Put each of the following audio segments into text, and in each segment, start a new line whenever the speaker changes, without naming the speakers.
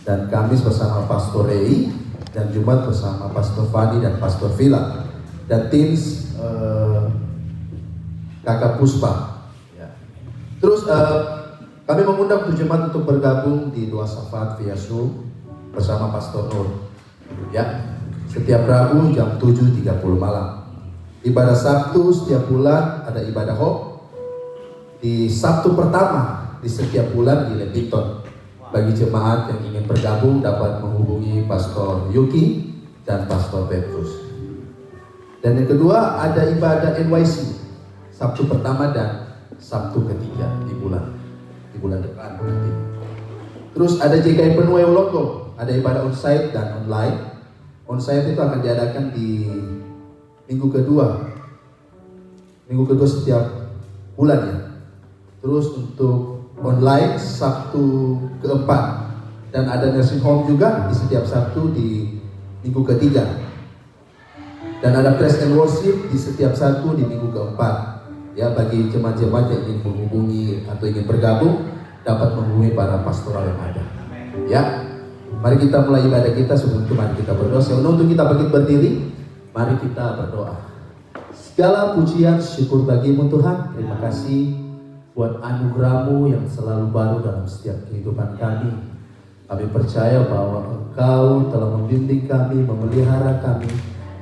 dan Kamis bersama Pastor Rei, dan Jumat bersama Pastor Fadi dan Pastor Vila, dan Teens Kakak Puspa. Ya. Terus kami mengundang tuh jemaat untuk bergabung di doa syafaat via Zoom bersama Pastor Nur. Ya, setiap Rabu jam 7.30 malam. Ibadah Sabtu setiap bulan ada ibadah Hope. Di Sabtu pertama di setiap bulan di Lepiton. Bagi jemaat yang ingin bergabung dapat menghubungi Pastor Yuki dan Pastor Petrus. Dan yang kedua ada ibadah NYC Sabtu pertama dan Sabtu ketiga di bulan depan nanti. Terus ada JKI Penuai Logo, ada ibadah onsite dan online. Onsite itu akan diadakan di minggu kedua setiap bulan ya. Terus untuk online Sabtu keempat, dan ada nursing home juga di setiap Sabtu di minggu ketiga, dan ada praise and worship di setiap Sabtu di minggu keempat. Ya, bagi jemaat-jemaat yang ingin menghubungi atau ingin bergabung dapat menghubungi para pastoral yang ada. Ya, mari kita mulai ibadah kita. Sebelum itu mari kita berdoa. Untuk kita bangkit berdiri, mari kita berdoa. Segala pujian syukur bagimu Tuhan. Terima kasih buat anugerah-Mu yang selalu baru dalam setiap kehidupan kami. Kami percaya bahwa Engkau telah membimbing kami, memelihara kami,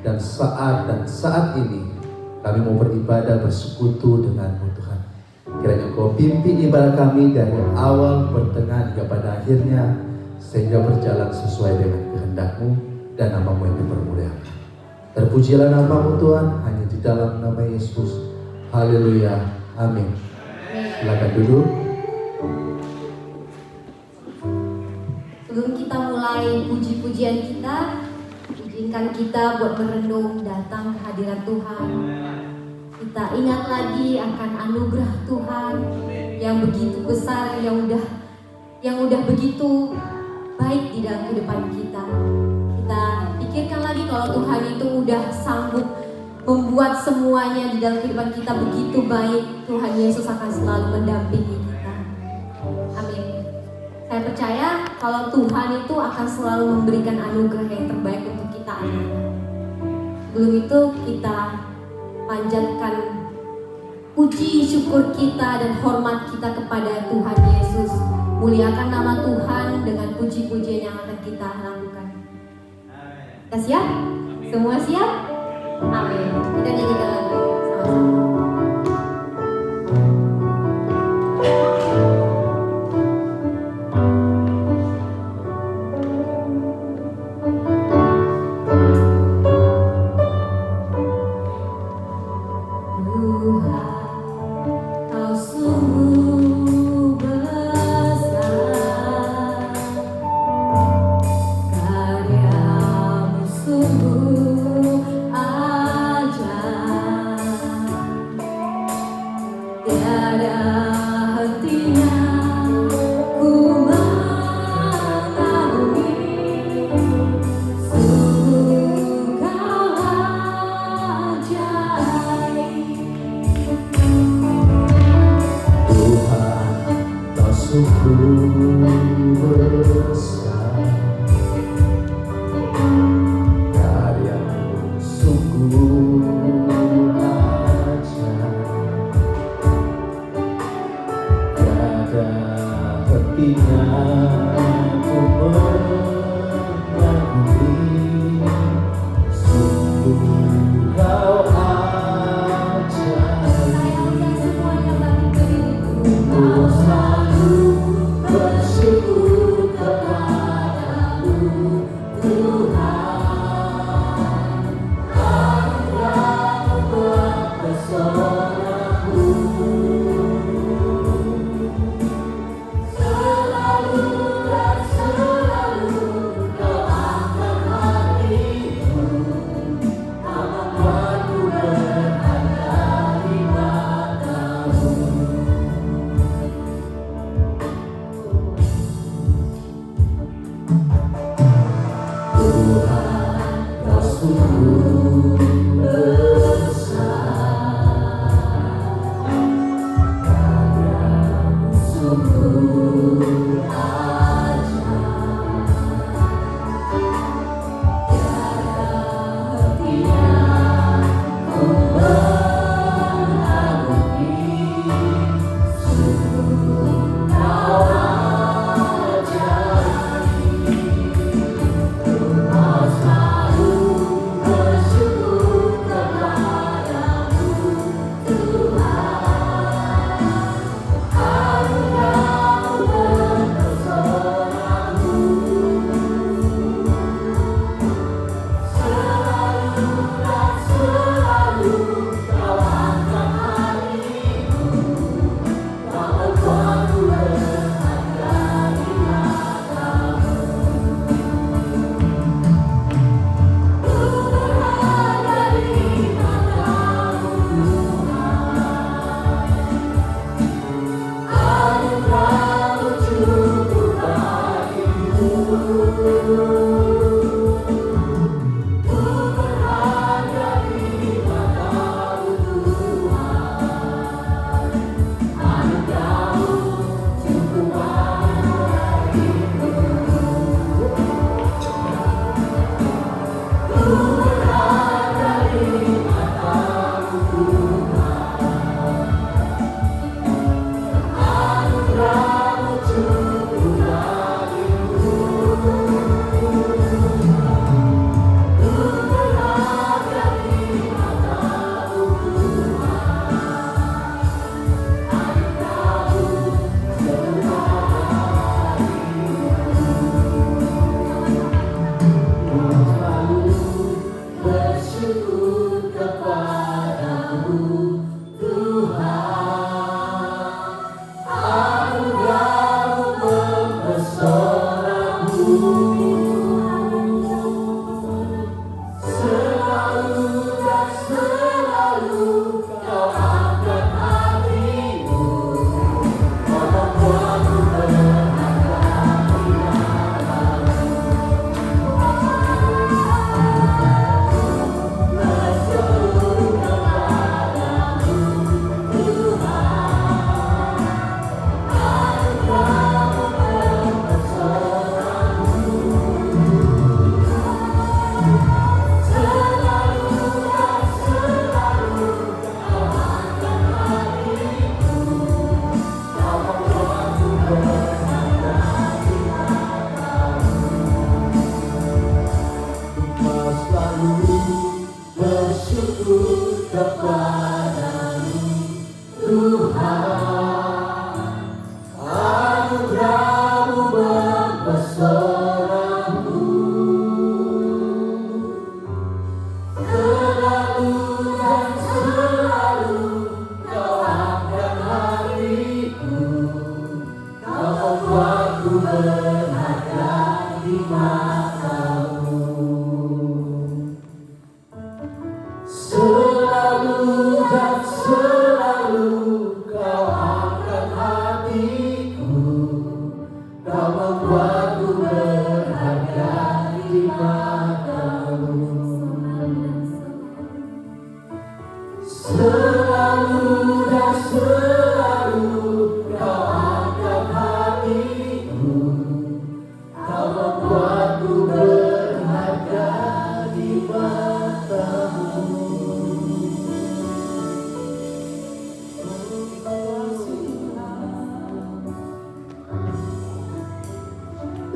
dan saat ini kami mau beribadah bersekutu dengan-Mu Tuhan. Kiranya Engkau pimpin ibadah kami dari awal, pertengahan hingga pada akhirnya, sehingga berjalan sesuai dengan kehendak-Mu dan nama-Mu yang dipermuliakan. Terpujilah nama-Mu Tuhan, hanya di dalam nama Yesus. Haleluya. Amin. Silakan duduk.
Sebelum kita mulai puji-pujian kita, izinkan kita buat merenung datang ke hadirat Tuhan. Kita ingat lagi akan anugerah Tuhan yang begitu besar, yang udah begitu baik di dalam kehidupan kita. Kita pikirkan lagi kalau Tuhan itu udah sanggup membuat semuanya di dalam kehidupan kita begitu baik. Tuhan Yesus akan selalu mendampingi kita. Amin. Saya percaya kalau Tuhan itu akan selalu memberikan anugerah yang terbaik untuk kita anak-anak. Sebelum itu kita panjatkan puji syukur kita dan hormat kita kepada Tuhan Yesus. Muliakan nama Tuhan dengan puji-pujian yang akan kita lakukan. Kita siap? Semua siap? Amin. Kita nyanyikan lagu sama-sama.
Sungguh ajaib.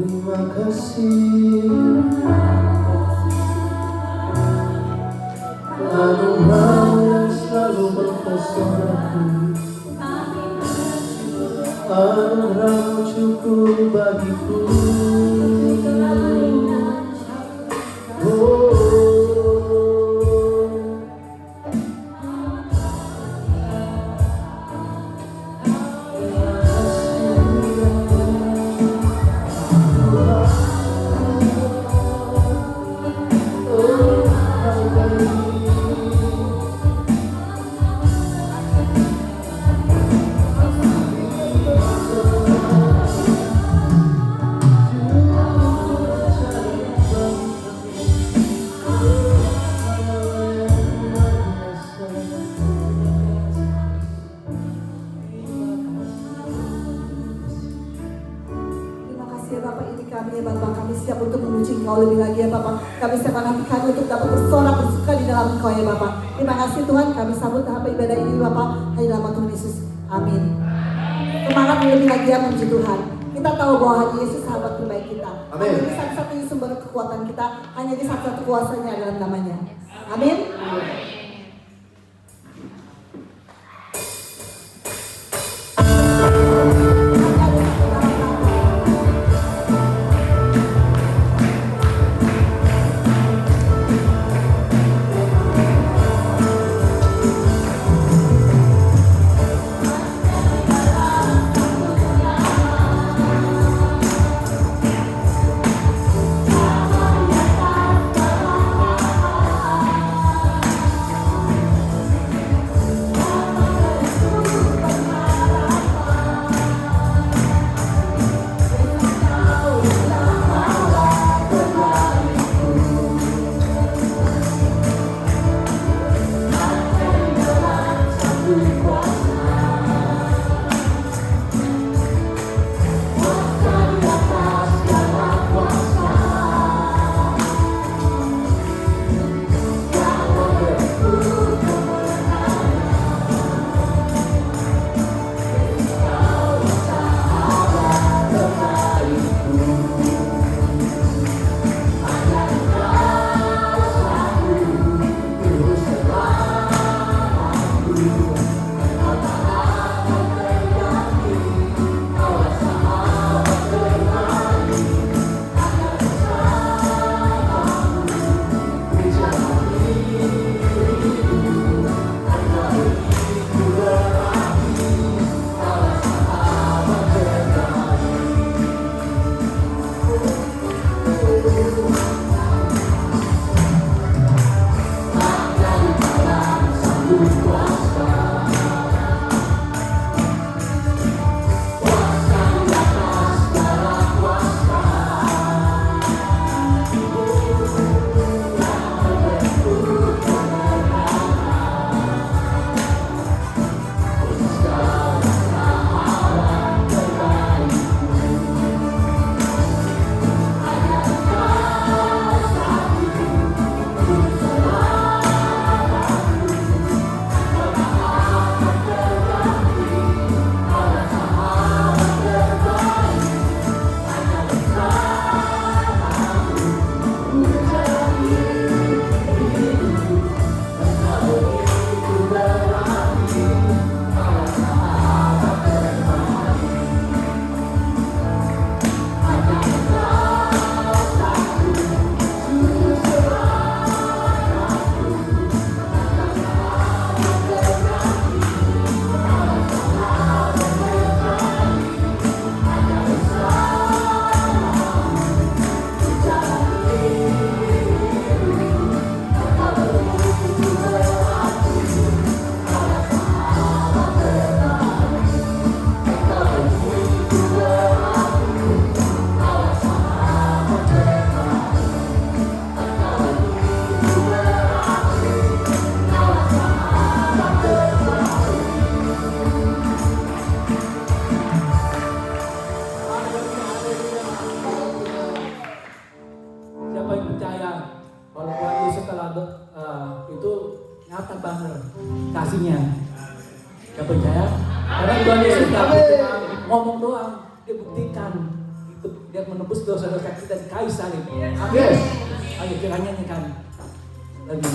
Terima kasih anugerah yang selalu mempesonaku, anugerah cukup bagiku.
Kami siapkan hati kami untuk dapat bersorak bersuka di dalam Engkau ya Bapak. Terima kasih Tuhan, kami sambut tahap ibadah ini Bapak. Hanya dalam nama Tuhan Yesus. Amin. Semangat lebih lagi ya memuji Tuhan. Kita tahu bahwa hanya Yesus sahabat terbaik kita.
Amin.
Hanya dia satu-satunya sumber kekuatan kita. Hanya dia satu-satu kuasanya dalam namanya. Amin.
nyata banget kasihnya. Gak percaya? Karena Tuhan Yesus gak cuma ngomong doang, dia buktikan itu dia menebus dosa-dosa kita di kayu salib. Amin. Ayo kita nyanyikan lagi.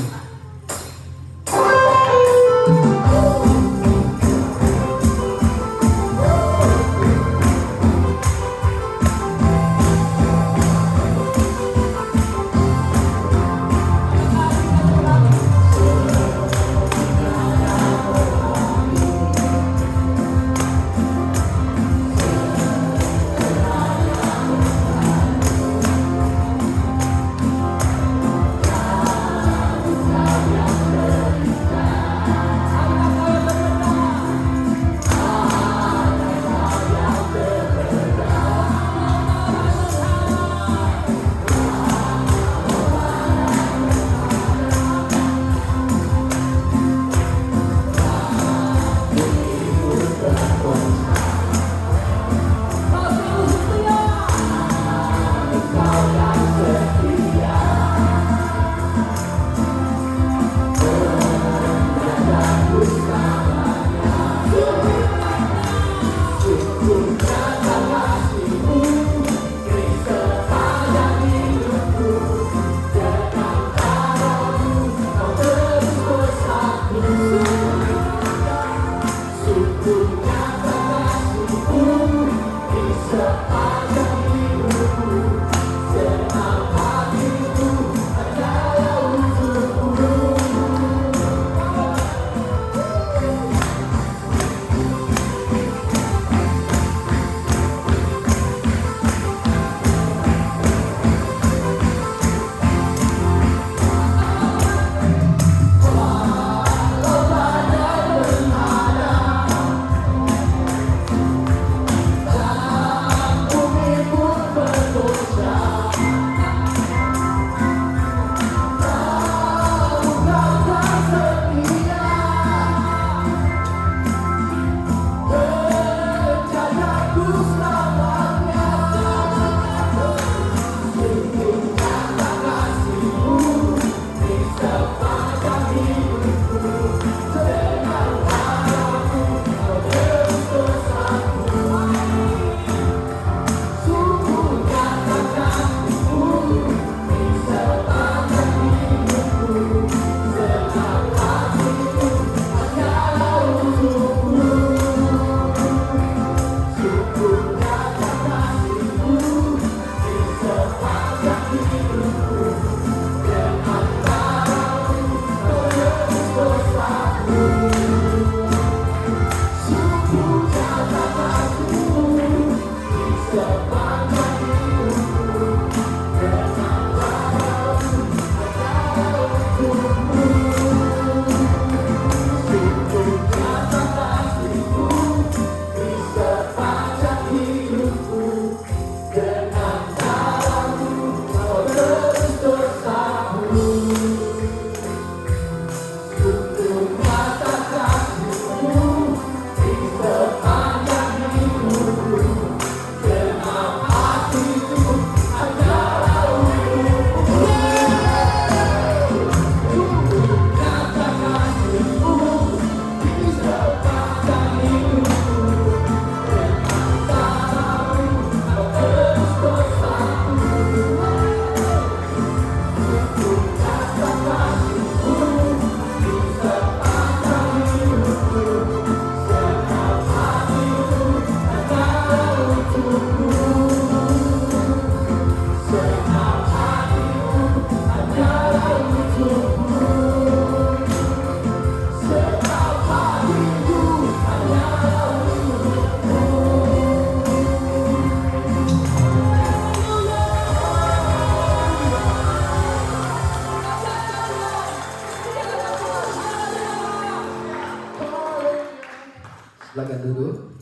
Silakan duduk.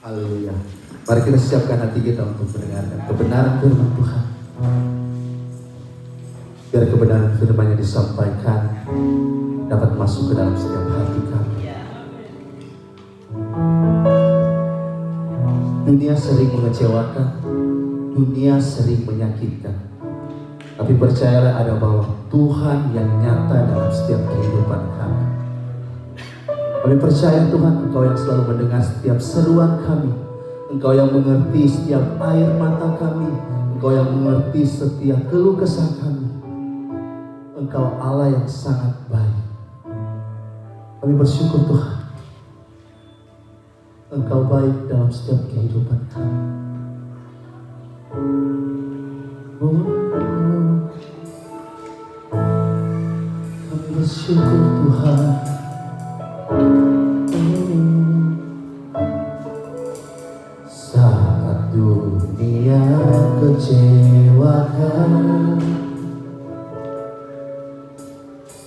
Haleluya. Mari kita siapkan hati kita untuk mendengarkan kebenaran firman Tuhan. Biar kebenaran firman yang disampaikan dapat masuk ke dalam setiap hati kami. Dunia sering mengecewakan, dunia sering menyakitkan. Tapi percayalah ada bahwa Tuhan yang nyata dalam setiap kehidupan kami. Kami percaya Tuhan, Engkau yang selalu mendengar setiap seruan kami. Engkau yang mengerti setiap air mata kami. Engkau yang mengerti setiap keluh kesah kami. Engkau Allah yang sangat baik. Kami bersyukur Tuhan, Engkau baik dalam setiap kehidupan kami. Kami bersyukur Tuhan. Saat dunia kecewakan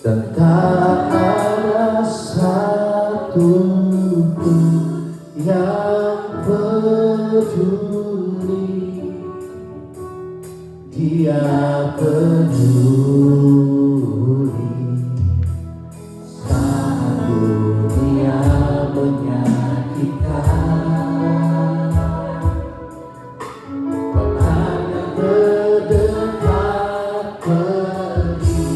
dan tak ada satu pun yang peduli, Dia peduli. Saat dunia menyakitkan, bahkan yang terdekat pergi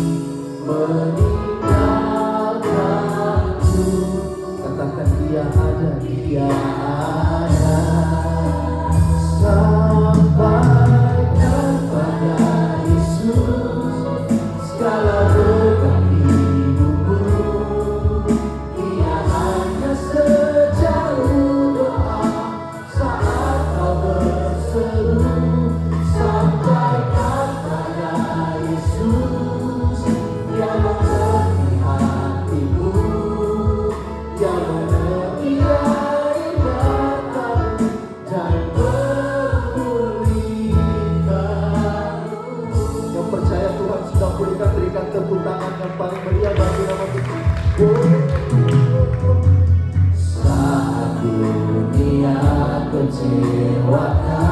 meninggalkanku, katakan Dia ada, Dia ada. Sampaikan pada Yesus segala beban hidupmu. Dia hanya sejauh doa saat kau berseru. Sampaikan pada Yesus, Dia mengerti hatimu. Dia mengerti air matamu dan memulihkan. Yang percaya Tuhan sudah pulihkan, berikan tepuk tangan yang paling meriah bagi nama Tuhan. Saat dunia kecewakan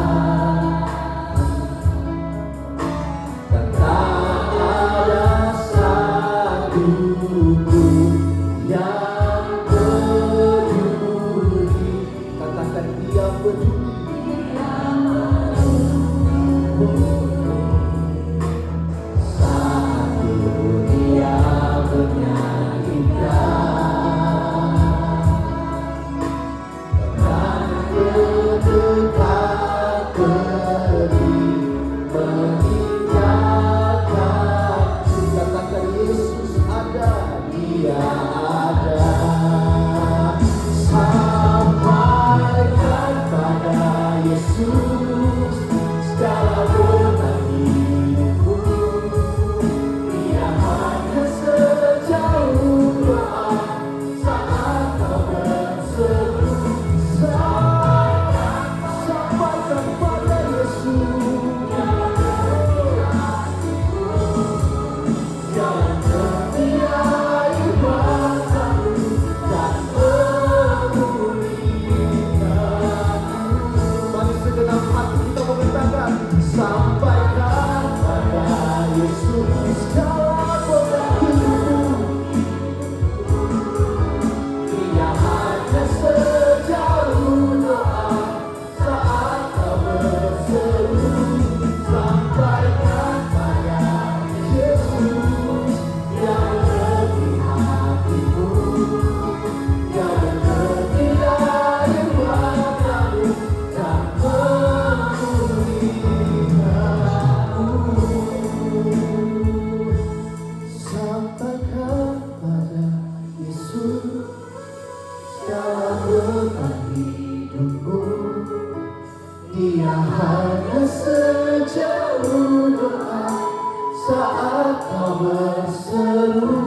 dan tak ada satu pun yang peduli, katakan Dia peduli. Saat dunia menyakitkan, bahkan terdekat pergi meninggalkan, katakan Yesus ada, Dia ada. Sampaikan pada Yesus segala beban hidupmu. Dia hanya sejauh doa saat kau berseru. Sampaikan pada Yesus, jangan tertiai matamu dan memulihkan. Mari segenap hati kita mengatakan, sampaikan pada Yesus segala beban hidupmu. Dia hanya sejauh doa saat kau berseru. Sampaikan pada Yesus, Dia mengerti hatimu. Dia mengerti air matamu dan memulihkanmu. Sampaikan pada Yesus segala beban hidupmu. Dia hanya sejauh doa saat kau berseru.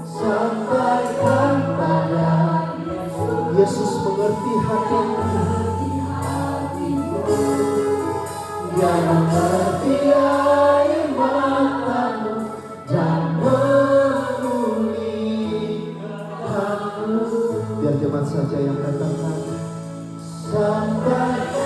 Sampaikan pada Yesus mengerti hatimu. Dia mengerti air matamu dan memulihkanmu. Biar jemaat saja yang katakan, sampaikan.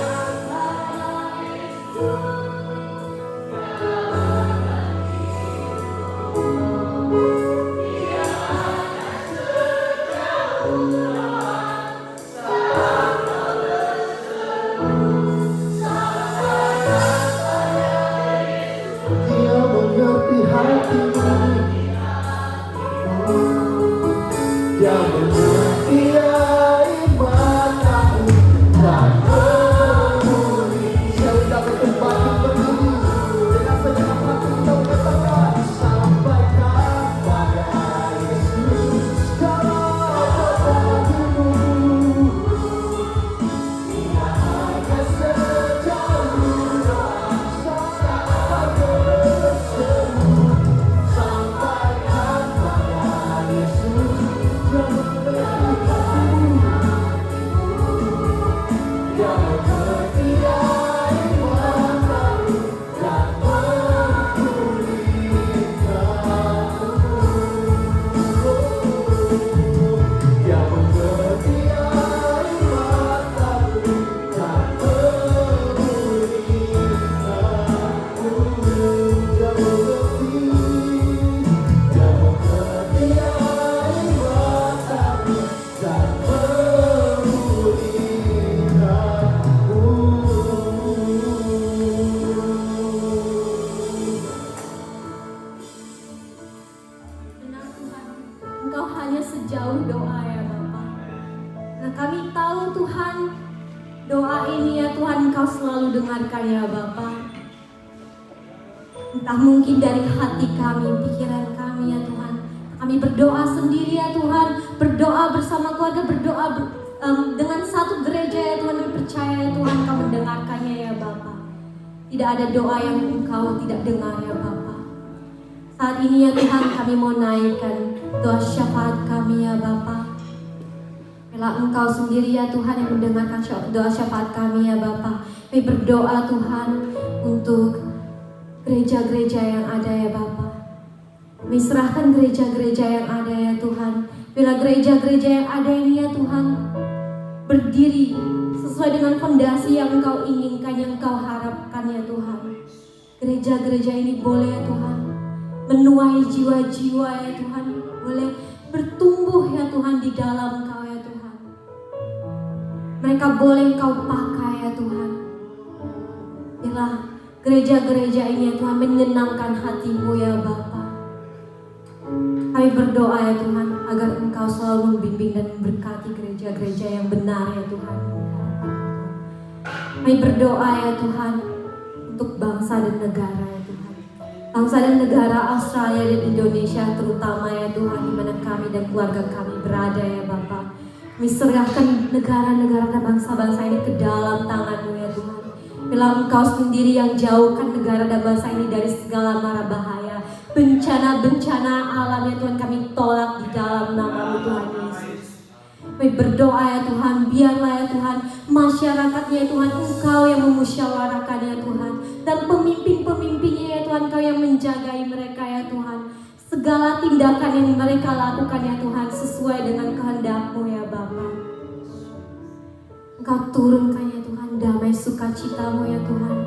Engkau selalu dengarkan ya Bapa. Entah mungkin dari hati kami, pikiran kami ya Tuhan. Kami berdoa sendiri ya Tuhan, berdoa bersama keluarga, berdoa dengan satu gereja ya Tuhan. Kami percaya ya Tuhan Engkau mendengarkannya ya Bapa. Tidak ada doa yang Engkau tidak dengar ya Bapa. Saat ini ya Tuhan kami mau naikkan doa syafaat kami ya Bapa. Bila Engkau sendiri ya Tuhan yang mendengarkan doa syafaat kami ya Bapa. Kami berdoa Tuhan untuk gereja-gereja yang ada ya Bapa. Kami serahkan gereja-gereja yang ada ya Tuhan. Bila gereja-gereja yang ada ini ya Tuhan berdiri sesuai dengan fondasi yang Engkau inginkan, yang Engkau harapkan ya Tuhan. Gereja-gereja ini boleh ya Tuhan menuai jiwa-jiwa ya Tuhan, boleh bertumbuh ya Tuhan di dalam Engkau ya Tuhan. Mereka boleh Engkau pakai ya Tuhan. Bila gereja-gereja ini ya Tuhan menyenangkan hati-Mu ya Bapa. Kami berdoa ya Tuhan agar Engkau selalu membimbing dan memberkati gereja-gereja yang benar ya Tuhan. Kami berdoa ya Tuhan untuk bangsa dan negara ya Tuhan. Bangsa dan negara Australia dan Indonesia terutama ya Tuhan, di mana kami dan keluarga kami berada ya Bapa. Kami serahkan negara-negara dan bangsa-bangsa ini ke dalam tangan-Mu ya Tuhan. Bila Engkau sendiri yang jauhkan negara dan bangsa ini dari segala mara bahaya, bencana-bencana alam ya Tuhan, kami tolak di dalam nama-Mu Tuhan Yesus. Kami berdoa ya Tuhan, biarlah ya Tuhan masyarakatnya ya Tuhan Engkau yang memusyawarakan ya Tuhan, dan pemimpin-pemimpinnya ya Tuhan Engkau yang menjagai mereka ya Tuhan. Segala tindakan yang mereka lakukan ya Tuhan sesuai dengan kehendak-Mu ya Bapa. Engkau turunkan ya Tuhan damai sukacita-Mu ya Tuhan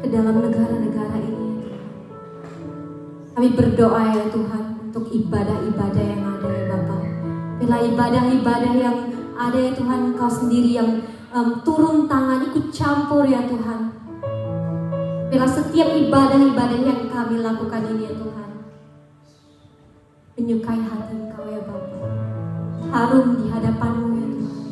ke dalam negara-negara ini ya Tuhan. Kami berdoa ya Tuhan untuk ibadah-ibadah yang ada ya Bapa. Bila ibadah-ibadah yang ada ya Tuhan Engkau sendiri yang turun tangan ikut campur ya Tuhan. Bila setiap ibadah-ibadah yang kami lakukan ini ya Tuhan menyukai hati Engkau ya Bapa, harum di hadapan-Mu ya Tuhan.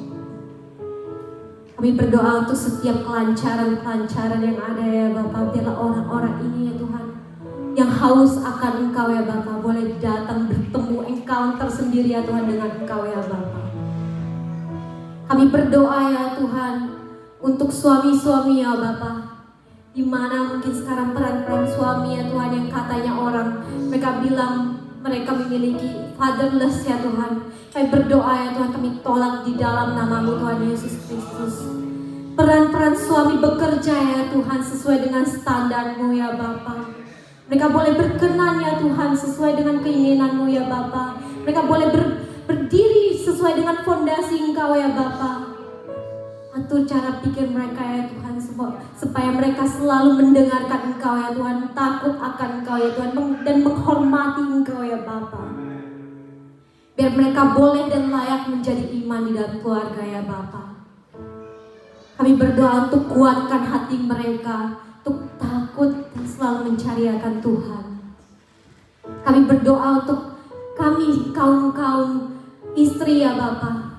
Kami berdoa untuk setiap kelancaran-kelancaran yang ada ya Bapa. Biarlah orang-orang ini ya Tuhan yang haus akan Engkau ya Bapa boleh datang bertemu encounter sendiri ya Tuhan dengan Engkau ya Bapa. Kami berdoa ya Tuhan untuk suami-suami ya Bapa, di mana mungkin sekarang peran-peran suami ya Tuhan yang katanya orang mereka bilang mereka memiliki fatherless ya Tuhan. Kami berdoa ya Tuhan, kami tolak di dalam nama-Mu Tuhan Yesus Kristus. Peran-peran suami bekerja ya Tuhan sesuai dengan standar-Mu ya Bapa. Mereka boleh berkenan ya Tuhan sesuai dengan keinginan-Mu ya Bapa. Mereka boleh berdiri sesuai dengan fondasi Engkau ya Bapa. Atur cara pikir mereka ya Tuhan supaya mereka selalu mendengarkan Engkau ya Tuhan, takut akan Engkau ya Tuhan, dan menghormati Engkau ya Bapa. Biar mereka boleh dan layak menjadi iman di dalam keluarga ya Bapa. Kami berdoa untuk kuatkan hati mereka, untuk takut dan selalu mencari akan Tuhan. Kami berdoa untuk kami kaum-kaum istri ya Bapa.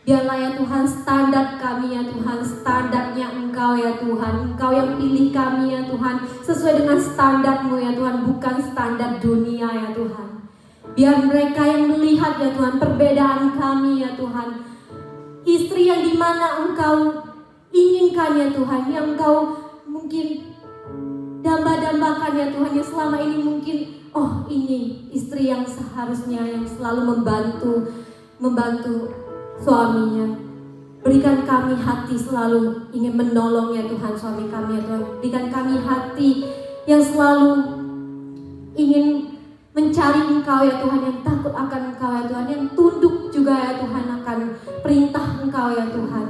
Biarlah ya Tuhan standar kami ya Tuhan, standarnya Engkau ya Tuhan. Engkau yang pilih kami ya Tuhan, sesuai dengan standar-Mu ya Tuhan, bukan standar dunia ya Tuhan. Biar mereka yang melihat ya Tuhan perbedaan kami ya Tuhan, istri yang dimana Engkau inginkan ya Tuhan, yang Engkau mungkin damba-dambakan ya Tuhan, yang selama ini mungkin ini istri yang seharusnya yang selalu membantu suaminya. Berikan kami hati selalu ingin menolong ya Tuhan suami kami ya Tuhan. Berikan kami hati yang selalu ingin mencari Engkau ya Tuhan, yang takut akan Engkau ya Tuhan, yang tunduk juga ya Tuhan akan perintah Engkau ya Tuhan.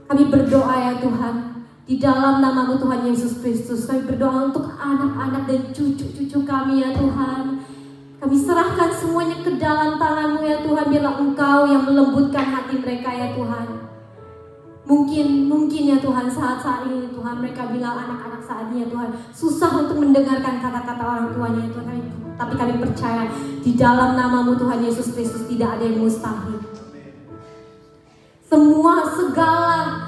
Kami berdoa ya Tuhan di dalam nama-Mu Tuhan Yesus Kristus. Kami berdoa untuk anak-anak dan cucu-cucu kami ya Tuhan. Kami serahkan semuanya ke dalam tangan-Mu ya Tuhan. Biarlah Engkau yang melembutkan hati mereka ya Tuhan. Mungkin ya Tuhan saat-saat ini Tuhan mereka bilang anak-anak saat ini ya Tuhan susah untuk mendengarkan kata-kata orang tuanya ya Tuhan. Tapi kami percaya di dalam nama-Mu Tuhan Yesus Kristus tidak ada yang mustahil. Segala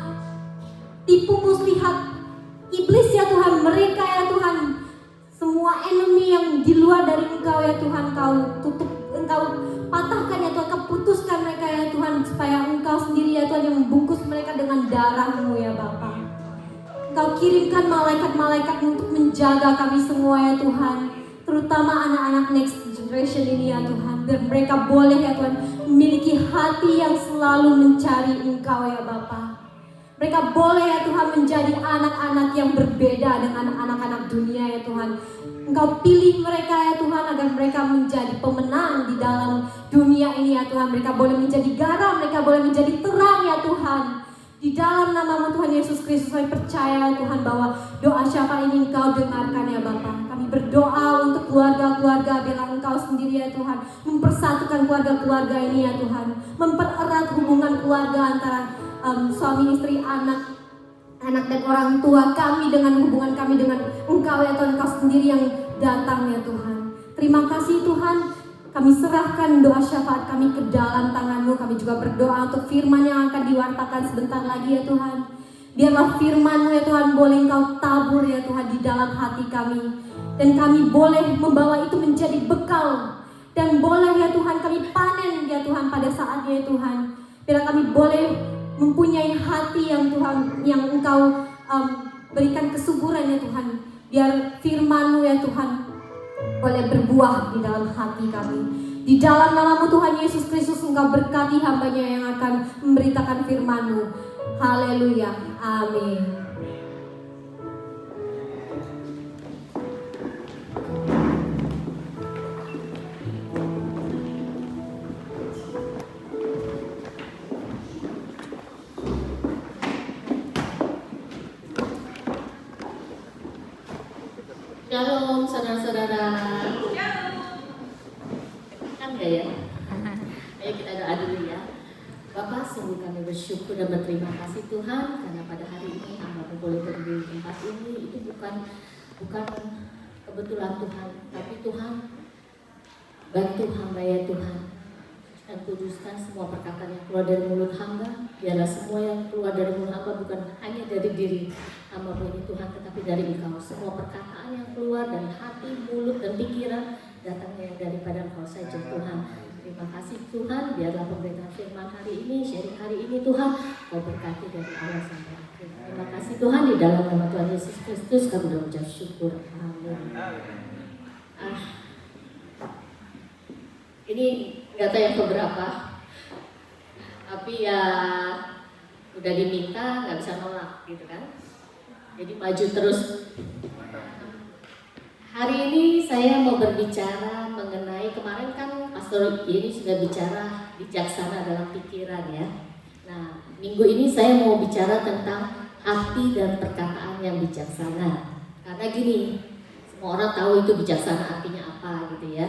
tipu muslihat iblis ya Tuhan, mereka ya Tuhan, semua enemy yang di luar dari Engkau ya Tuhan, Engkau tutup, Engkau patahkan ya Tuhan, Engkau putuskan mereka ya Tuhan, supaya Engkau sendiri ya Tuhan yang membungkus mereka dengan darah-Mu ya Bapa. Engkau kirimkan malaikat-malaikat untuk menjaga kami semua ya Tuhan, terutama anak-anak next generation ini ya Tuhan, biar mereka boleh ya Tuhan memiliki hati yang selalu mencari Engkau ya Bapa. Mereka boleh ya Tuhan menjadi anak-anak yang berbeda dengan anak-anak dunia ya Tuhan. Engkau pilih mereka ya Tuhan agar mereka menjadi pemenang di dalam dunia ini ya Tuhan. Mereka boleh menjadi garam, mereka boleh menjadi terang ya Tuhan. Di dalam nama-Mu Tuhan Yesus Kristus, kami percaya ya Tuhan bahwa doa syafaat ini Engkau dengarkan ya Bapa. Kami berdoa untuk keluarga-keluarga, biarlah Engkau sendiri ya Tuhan mempersatukan keluarga-keluarga ini ya Tuhan. Mempererat hubungan keluarga antara suami, istri, anak dan orang tua kami, dengan hubungan kami dengan Engkau ya Tuhan, Engkau sendiri yang datang ya Tuhan. Terima kasih Tuhan. Kami serahkan doa syafaat kami ke dalam tangan-Mu. Kami juga berdoa untuk firman yang akan diwartakan sebentar lagi ya Tuhan. Biarlah firman-Mu ya Tuhan boleh Engkau tabur ya Tuhan di dalam hati kami. Dan kami boleh membawa itu menjadi bekal. Dan boleh ya Tuhan kami panen ya Tuhan pada saatnya ya Tuhan. Biarlah kami boleh mempunyai hati yang Tuhan, yang Engkau berikan kesuburan ya Tuhan. Biar firman-Mu ya Tuhan boleh berbuah di dalam hati kami. Di dalam nama-Mu Tuhan Yesus Kristus, Engkau berkati hamba-Nya yang akan memberitakan firman-Mu. Haleluya. Amin.
Shalom saudara-saudara. Kan gak ya? Ayo kita doa dulu ya. Bapak, sungguh kami bersyukur dan berterima kasih Tuhan karena pada hari ini hamba boleh berdiri di tempat ini. Itu bukan kebetulan Tuhan, tapi Tuhan bantu hamba ya Tuhan, dan kuduskan semua perkataan yang keluar dari mulut hamba. Biarlah semua yang keluar dari mulut hamba bukan hanya dari diri hamba ini Tuhan, tetapi dari Engkau. Semua perkataan yang keluar dari hati, mulut, dan pikiran datangnya daripada Engkau saja Tuhan. Terima kasih Tuhan, biarlah pemberitaan firman hari ini, sharing hari ini Tuhan, Kau berkati dari awal sampai akhir. Terima kasih Tuhan, di dalam nama Tuhan Yesus Kristus kami mengucap syukur. Amin. Ini nggak tahu yang keberapa, tapi ya udah diminta nggak bisa nolak gitu kan. Jadi maju terus. Hari ini saya mau berbicara mengenai, kemarin kan Pastor ini sudah bicara bijaksana dalam pikiran ya. Nah, minggu ini saya mau bicara tentang hati dan perkataan yang bijaksana. Karena gini, semua orang tahu itu bijaksana artinya apa gitu ya.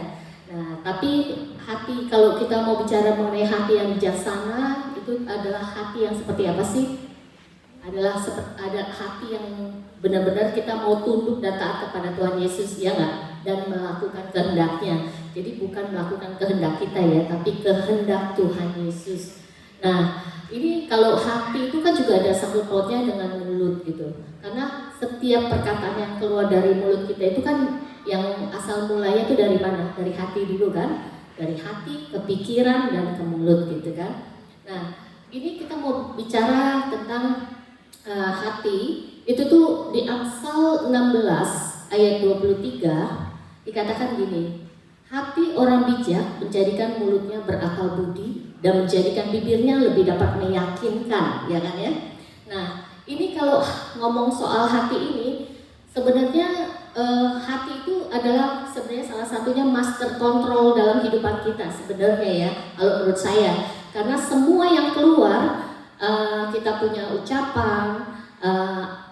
Nah, tapi hati, kalau kita mau bicara mengenai hati yang bijaksana, itu adalah hati yang seperti apa sih? Adalah ada hati yang benar-benar kita mau tunduk dan taat kepada Tuhan Yesus, ya nggak? Dan melakukan kehendaknya. Jadi bukan melakukan kehendak kita ya, tapi kehendak Tuhan Yesus. Nah, ini kalau hati itu kan juga ada sangkut pautnya dengan mulut gitu. Karena setiap perkataan yang keluar dari mulut kita itu kan yang asal mulanya itu dari mana? Dari hati dulu kan? Dari hati ke pikiran dan ke mulut gitu kan. Nah, ini kita mau bicara tentang hati. Itu tuh di Amsal 16 ayat 23 dikatakan gini, hati orang bijak menjadikan mulutnya berakal budi dan menjadikan bibirnya lebih dapat meyakinkan, ya kan ya. Nah, ini kalau ngomong soal hati ini, sebenarnya hati itu adalah sebenarnya salah satunya master control dalam kehidupan kita sebenarnya ya, kalau menurut saya. Karena semua yang keluar, kita punya ucapan,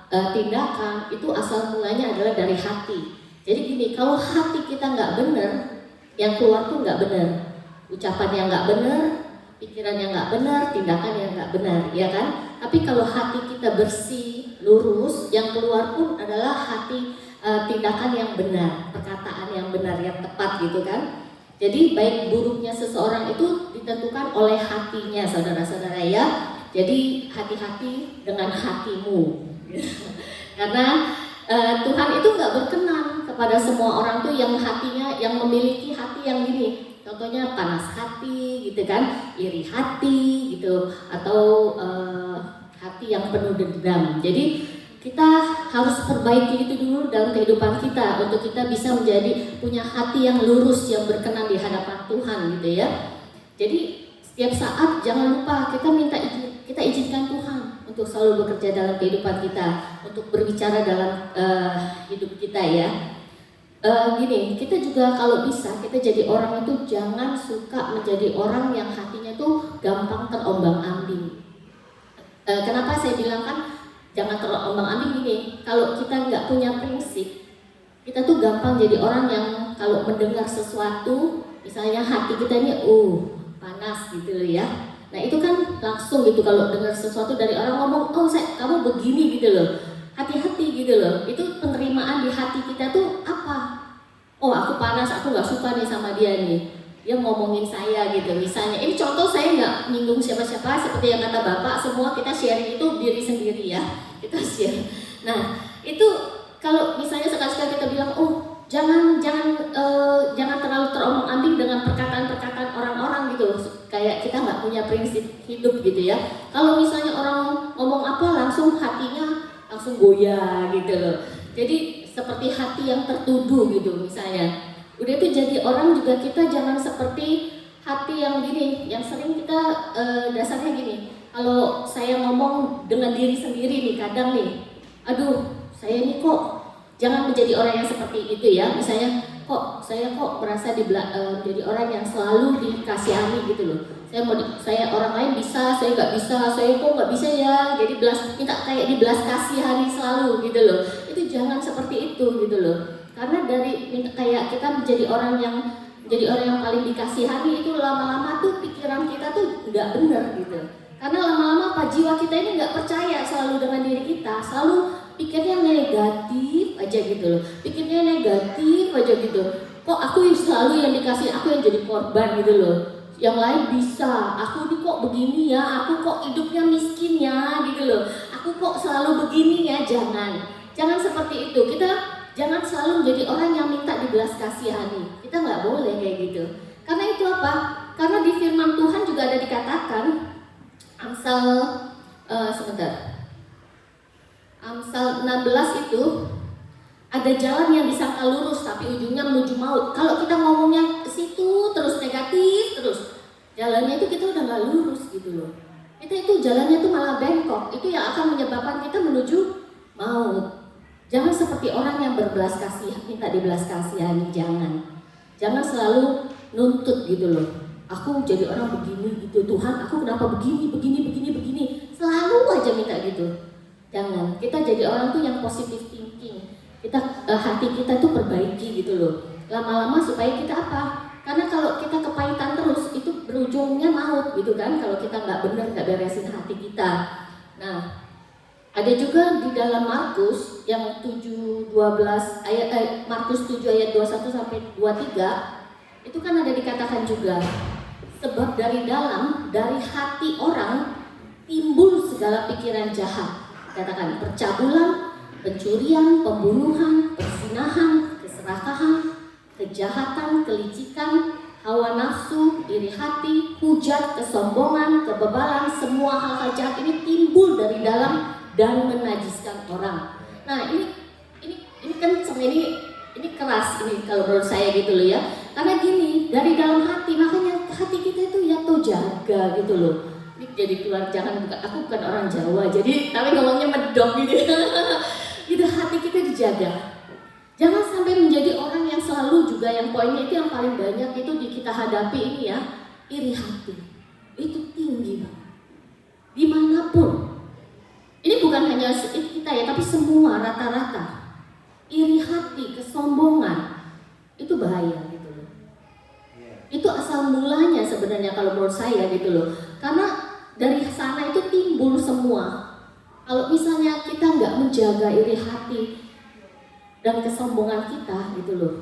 tindakan, itu asal mulanya adalah dari hati. Jadi gini, kalau hati kita nggak benar, yang keluar tuh nggak benar. Ucapan yang nggak benar, pikiran yang nggak benar, tindakan yang nggak benar, ya kan? Tapi kalau hati kita bersih, lurus, yang keluar pun adalah hati, tindakan yang benar, perkataan yang benar, yang tepat gitu kan. Jadi baik buruknya seseorang itu ditentukan oleh hatinya, saudara-saudara ya. Jadi hati-hati dengan hatimu. Karena Tuhan itu nggak berkenan kepada semua orang tuh yang hatinya, yang memiliki hati yang gini. Contohnya panas hati gitu kan, iri hati gitu, atau hati yang penuh dendam. Jadi kita harus perbaiki itu dulu dalam kehidupan kita untuk kita bisa menjadi punya hati yang lurus, yang berkenan di hadapan Tuhan gitu ya. Jadi setiap saat jangan lupa kita izinkan Tuhan untuk selalu bekerja dalam kehidupan kita, untuk berbicara dalam hidup kita ya. Gini, kita juga kalau bisa kita jadi orang itu jangan suka menjadi orang yang hatinya tuh gampang terombang-ambing. Kenapa saya bilang kan jangan terombang-ambing gini? Kalau kita nggak punya prinsip, kita tuh gampang jadi orang yang kalau mendengar sesuatu, misalnya hati kita ini panas gitu ya. Nah itu kan langsung gitu kalau dengar sesuatu dari orang ngomong, kamu begini gitu loh. Hati-hati gitu loh, itu penerimaan di hati kita tuh apa? Aku panas, aku nggak suka nih sama dia nih. Dia ngomongin saya gitu misalnya. Ini contoh, saya nggak nyinggung siapa-siapa, seperti yang kata Bapak, semua kita sharing itu diri sendiri ya. Kita share. Nah itu kalau misalnya sekali-sekali kita bilang, jangan terlalu terombang-ambing dengan perkataan-perkataan orang-orang gitu. Kayak kita nggak punya prinsip hidup gitu ya. Kalau misalnya orang ngomong apa langsung hatinya langsung goyah gitu loh. Jadi seperti hati yang tertuduh gitu misalnya. Udah itu jadi orang juga kita jangan seperti hati yang gini, yang sering kita dasarnya gini. Kalau saya ngomong dengan diri sendiri nih kadang nih, saya ini kok jangan menjadi orang yang seperti itu ya. Misalnya saya merasa jadi orang yang selalu dikasihani gitu loh. Saya orang lain bisa, saya nggak bisa, saya kok nggak bisa ya. Jadi minta kayak dibelas kasihani selalu gitu loh. Itu jangan seperti itu gitu loh. Karena kayak kita menjadi orang yang paling dikasihani itu lama-lama tuh pikiran kita tuh nggak benar gitu. Karena lama-lama jiwa kita ini nggak percaya selalu dengan diri kita, selalu pikirnya negatif aja gitu loh. Pikirnya negatif aja gitu. Kok aku selalu yang dikasih, aku yang jadi korban gitu loh. Yang lain bisa, aku nih kok begini ya, aku kok hidupnya miskin ya gitu loh. Aku kok selalu begini ya, jangan seperti itu. Kita jangan selalu menjadi orang yang minta dibelas kasihani. Kita nggak boleh kayak gitu. Karena itu apa? Karena di firman Tuhan juga ada dikatakan, Amsal 16 itu ada jalan yang disangka lurus tapi ujungnya menuju maut. Kalau kita ngomongnya ke situ terus negatif terus, jalannya itu kita udah nggak lurus gitu loh. Kita itu jalannya tuh malah bengkok. Itu yang akan menyebabkan kita menuju maut. Jangan seperti orang yang berbelas kasih, minta dibelas kasihani, jangan selalu nuntut gitu loh. Aku jadi orang begini gitu, Tuhan aku kenapa begini, selalu aja minta gitu. Jangan, kita jadi orang tuh yang positive thinking. Hati kita tuh perbaiki gitu loh. Lama-lama supaya kita apa? Karena kalau kita kepahitan terus itu berujungnya maut gitu kan. Kalau kita nggak benar, nggak beresin hati kita. Nah, ada juga di dalam Markus yang 7:12 Markus 7 ayat 21 sampai 23 itu kan ada dikatakan juga, sebab dari hati orang timbul segala pikiran jahat. Dikatakan percabulan, pencurian, pembunuhan, perzinahan, keserakahan, kejahatan, kelicikan, hawa nafsu, iri hati, hujat, kesombongan, kebebalan, semua hal-hal jahat ini timbul dari dalam dan menajiskan orang. Nah ini kan ini keras ini kalau menurut saya gitu loh ya. Karena gini, dari dalam hati, makanya hati kita itu ya tuh jaga gitu loh. Ini jadi keluar, aku bukan orang Jawa, jadi tapi ngomongnya medok gitu. Gitu hati kita dijaga. Jangan sampai menjadi orang yang selalu juga yang poinnya itu yang paling banyak itu kita hadapi ini ya, iri hati. Itu tinggi banget. Dimanapun. Ini bukan hanya kita ya, tapi semua rata-rata. Iri hati, kesombongan, itu bahaya gitu loh. Itu asal mulanya sebenarnya kalau menurut saya gitu loh. Karena dari sana itu timbul semua. Kalau misalnya kita nggak menjaga iri hati dan kesombongan kita gitu loh,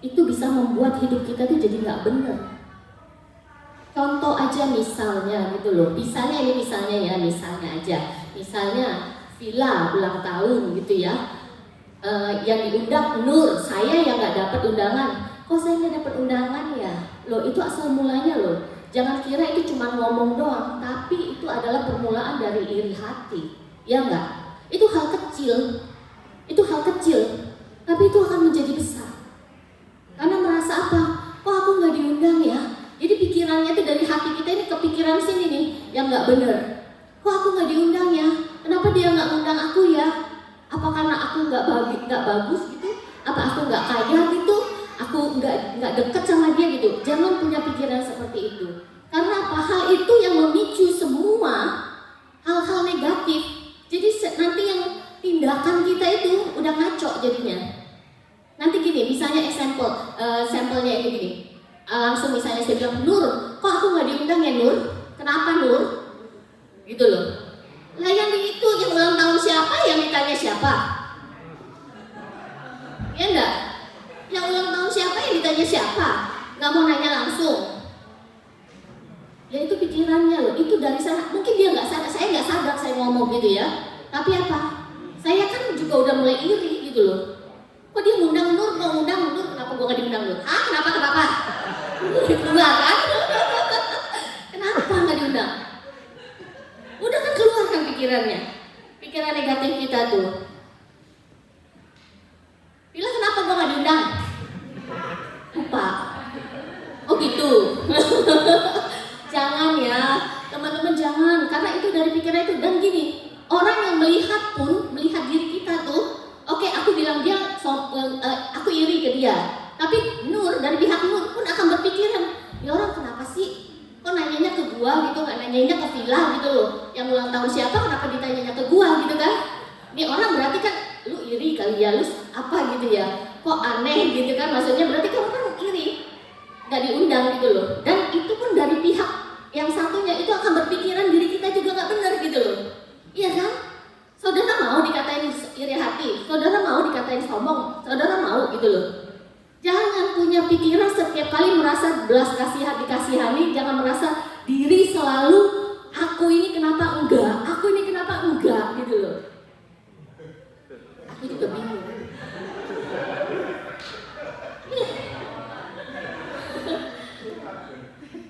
itu bisa membuat hidup kita tuh jadi nggak benar. contoh aja misalnya gitu loh. Misalnya ini misalnya ya, misalnya aja. Misalnya villa ulang tahun gitu ya. Yang diundang Nur, saya yang nggak dapat undangan. Kok saya nggak dapat undangan ya? Loh itu asal mulanya loh. Jangan kira itu cuma ngomong doang, tapi itu adalah permulaan dari iri hati. Ya enggak? Itu hal kecil. Itu hal kecil, tapi itu akan menjadi besar. Karena merasa apa? Kok aku nggak diundang ya? Jadi pikirannya itu dari hati kita ini kepikiran sini nih, yang nggak bener. Kok aku nggak diundang ya? Kenapa dia nggak undang aku ya? Apa karena aku nggak bagus gitu? Apa aku nggak kaya gitu? Aku nggak dekat sama dia gitu? Jangan punya pikiran seperti itu. Karena apa? Hal itu yang memicu semua hal-hal negatif. Jadi nanti yang tindakan kita itu udah ngaco jadinya. Nanti gini, misalnya sampelnya ini gini. Langsung misalnya saya bilang, Nur, kok aku nggak diundang ya Nur? Kenapa Nur? Gitu loh. Lah yang itu yang ulang tahun siapa? Yang ditanya siapa? Ya enggak? Yang ulang tahun siapa? Yang ditanya siapa? Nggak mau nanya langsung. Ya itu pikirannya loh. Itu dari sana. Mungkin dia nggak sadar. Saya nggak sadar saya ngomong gitu ya. Tapi apa? Saya kan juga udah mulai iri gitu loh. Kok dia ngundang Nur? Kok ngundang Nur? Kenapa gua nggak diundang Nur? Ah kenapa? Keluar kan? Kenapa nggak diundang? Udah kan keluar kan pikirannya. Pikiran negatif kita tuh. Bila kenapa gua nggak diundang? Lupa. Oh gitu. Jangan ya, teman-teman jangan. Karena itu dari pikiran itu. Dan gini, orang yang melihat pun, melihat diri kita tuh, oke, aku bilang dia, aku iri ke dia. Tapi Nur, dari pihak Nur pun akan berpikiran, ya orang kenapa sih? Kok nanyanya ke gua gitu, nggak nanyanya ke villa gitu loh. Yang ulang tahun siapa, kenapa ditanyanya ke gua gitu kan? Ini orang berarti kan, lu iri kali ya, lu apa gitu ya? Kok aneh gitu kan, maksudnya berarti kamu kan iri. Nggak diundang gitu loh. Dan itu pun dari pihak yang satunya itu akan berpikiran diri kita juga nggak benar gitu loh. Iya kan? Saudara mau dikatain iri hati, saudara mau dikatain sombong, saudara mau gitu loh. Jangan punya pikiran setiap kali merasa belas dikasihani, jangan merasa diri selalu aku ini kenapa enggak, aku ini kenapa enggak gitu loh. Aku juga bingung.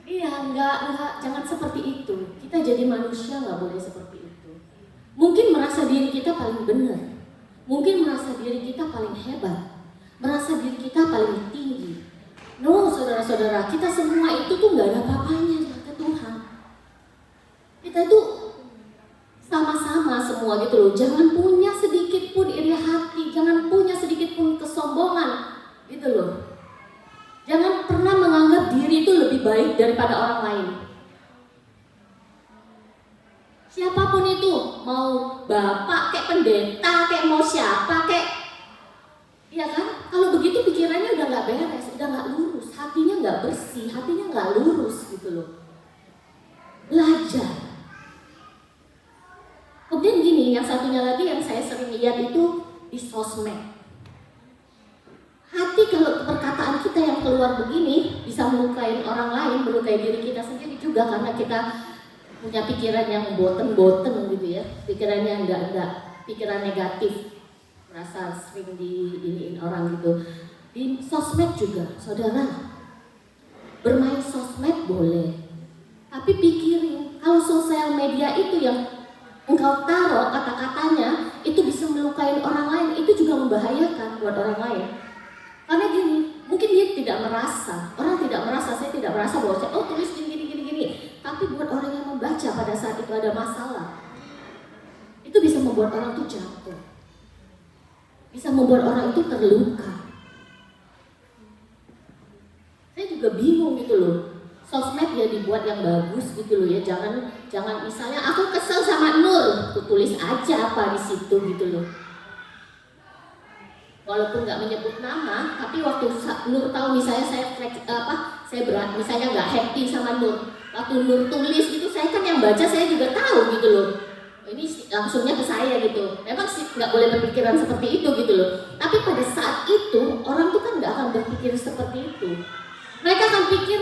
Iya, enggak, jangan seperti itu. Kita jadi manusia nggak boleh seperti itu. Mungkin merasa diri kita paling benar, mungkin merasa diri kita paling hebat, merasa diri kita paling tinggi. No, saudara-saudara, kita semua itu tuh nggak ada apa-apanya di hadapan Tuhan. Kita itu sama-sama semua gitu loh. Jangan punya sedikit pun iri hati, jangan punya sedikit pun kesombongan gitu loh. Jangan pernah menganggap diri itu lebih baik daripada orang lain. Siapapun itu, mau bapak, kayak pendeta, kayak mau siapa, kayak, ya kan? Kalau begitu pikirannya udah nggak beres, udah nggak lurus, hatinya nggak bersih, hatinya nggak lurus gitu loh. Belajar. Kemudian gini, yang satunya lagi yang saya sering lihat itu di sosmed. Hati kalau perkataan kita yang keluar begini bisa melukai orang lain, melukai diri kita sendiri juga karena kita punya pikiran yang boten gitu ya, pikiran yang enggak, pikiran negatif, merasa sering diiniin orang gitu. Di sosmed juga, saudara, bermain sosmed boleh, tapi pikirin kalau sosial media itu yang engkau taruh kata-katanya itu bisa melukai orang lain, itu juga membahayakan buat orang lain. Karena gini, mungkin dia tidak merasa, orang tidak merasa, saya tidak merasa bahwa saya tulis gini. Tapi buat orang yang membaca pada saat itu ada masalah, itu bisa membuat orang itu jatuh, bisa membuat orang itu terluka. Saya juga bingung gitu loh. Sosmed ya dibuat yang bagus gitu loh ya, jangan misalnya aku kesel sama Nur, aku tulis aja apa di situ gitu loh. Walaupun nggak menyebut nama, tapi waktu Nur tahu misalnya saya berat, misalnya nggak happy sama Nur, waktu Nur tulis gitu, saya kan yang baca saya juga tahu gitu loh. Ini langsungnya ke saya gitu. Memang sih nggak boleh berpikiran seperti itu gitu loh. Tapi pada saat itu orang tuh kan nggak akan berpikir seperti itu. Mereka akan pikir,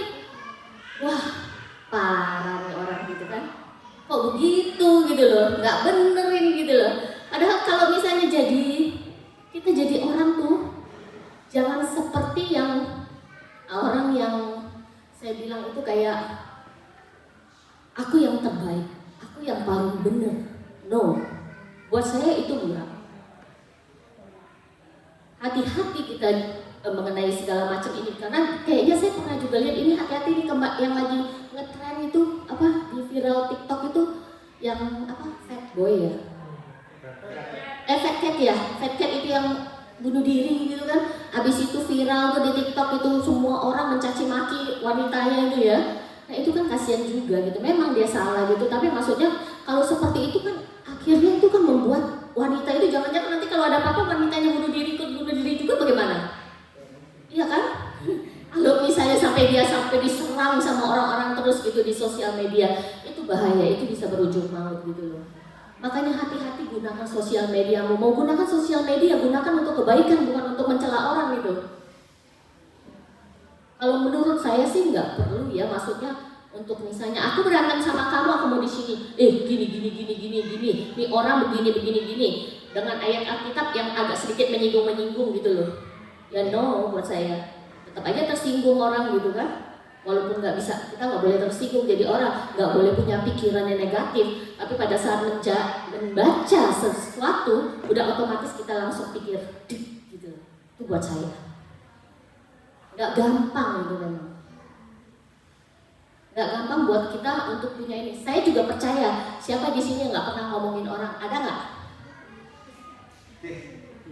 wah parah nih orang gitu kan. Kok begitu gitu loh, nggak bener ini gitu loh. Padahal kalau misalnya kita jadi orang tuh, jangan seperti yang orang yang saya bilang itu kayak aku yang terbaik, aku yang paling bener. No, buat saya itu enggak. Hati-hati kita mengenai segala macam ini, karena kayaknya saya pernah juga lihat ini, hati-hati nih yang lagi ngetren itu apa di viral TikTok itu yang apa fat boy ya, fat cat ya, fat cat itu yang bunuh diri gitu kan. Habis itu viral tuh di TikTok, itu semua orang mencaci maki wanitanya itu ya. Nah itu kan kasihan juga gitu, memang dia salah gitu, tapi maksudnya kalau seperti itu kan akhirnya itu kan membuat wanita itu jangan-jangan nanti kalau ada apa-apa wanitanya bunuh diri juga bagaimana? Iya kan? Kalau misalnya sampai diserang sama orang-orang terus gitu di sosial media, itu bahaya, itu bisa berujung maut gitu loh. Makanya hati-hati gunakan sosial media. Mau gunakan sosial media, gunakan untuk kebaikan, bukan untuk mencela orang gitu. Kalau menurut saya sih nggak perlu ya, maksudnya untuk misalnya aku berantem sama kamu, aku mau di sini, gini, nih orang begini, dengan ayat Alkitab yang agak sedikit menyinggung gitu loh. Ya no, buat saya tetap aja tersinggung orang gitu kan. Walaupun nggak bisa, kita nggak boleh tersinggung jadi orang, nggak boleh punya pikiran yang negatif. Tapi pada saat membaca sesuatu, udah otomatis kita langsung pikir, gitu. Itu buat saya. Nggak gampang itu memang. Nggak gampang buat kita untuk punya ini. Saya juga percaya, siapa di sini yang nggak pernah ngomongin orang? Ada nggak?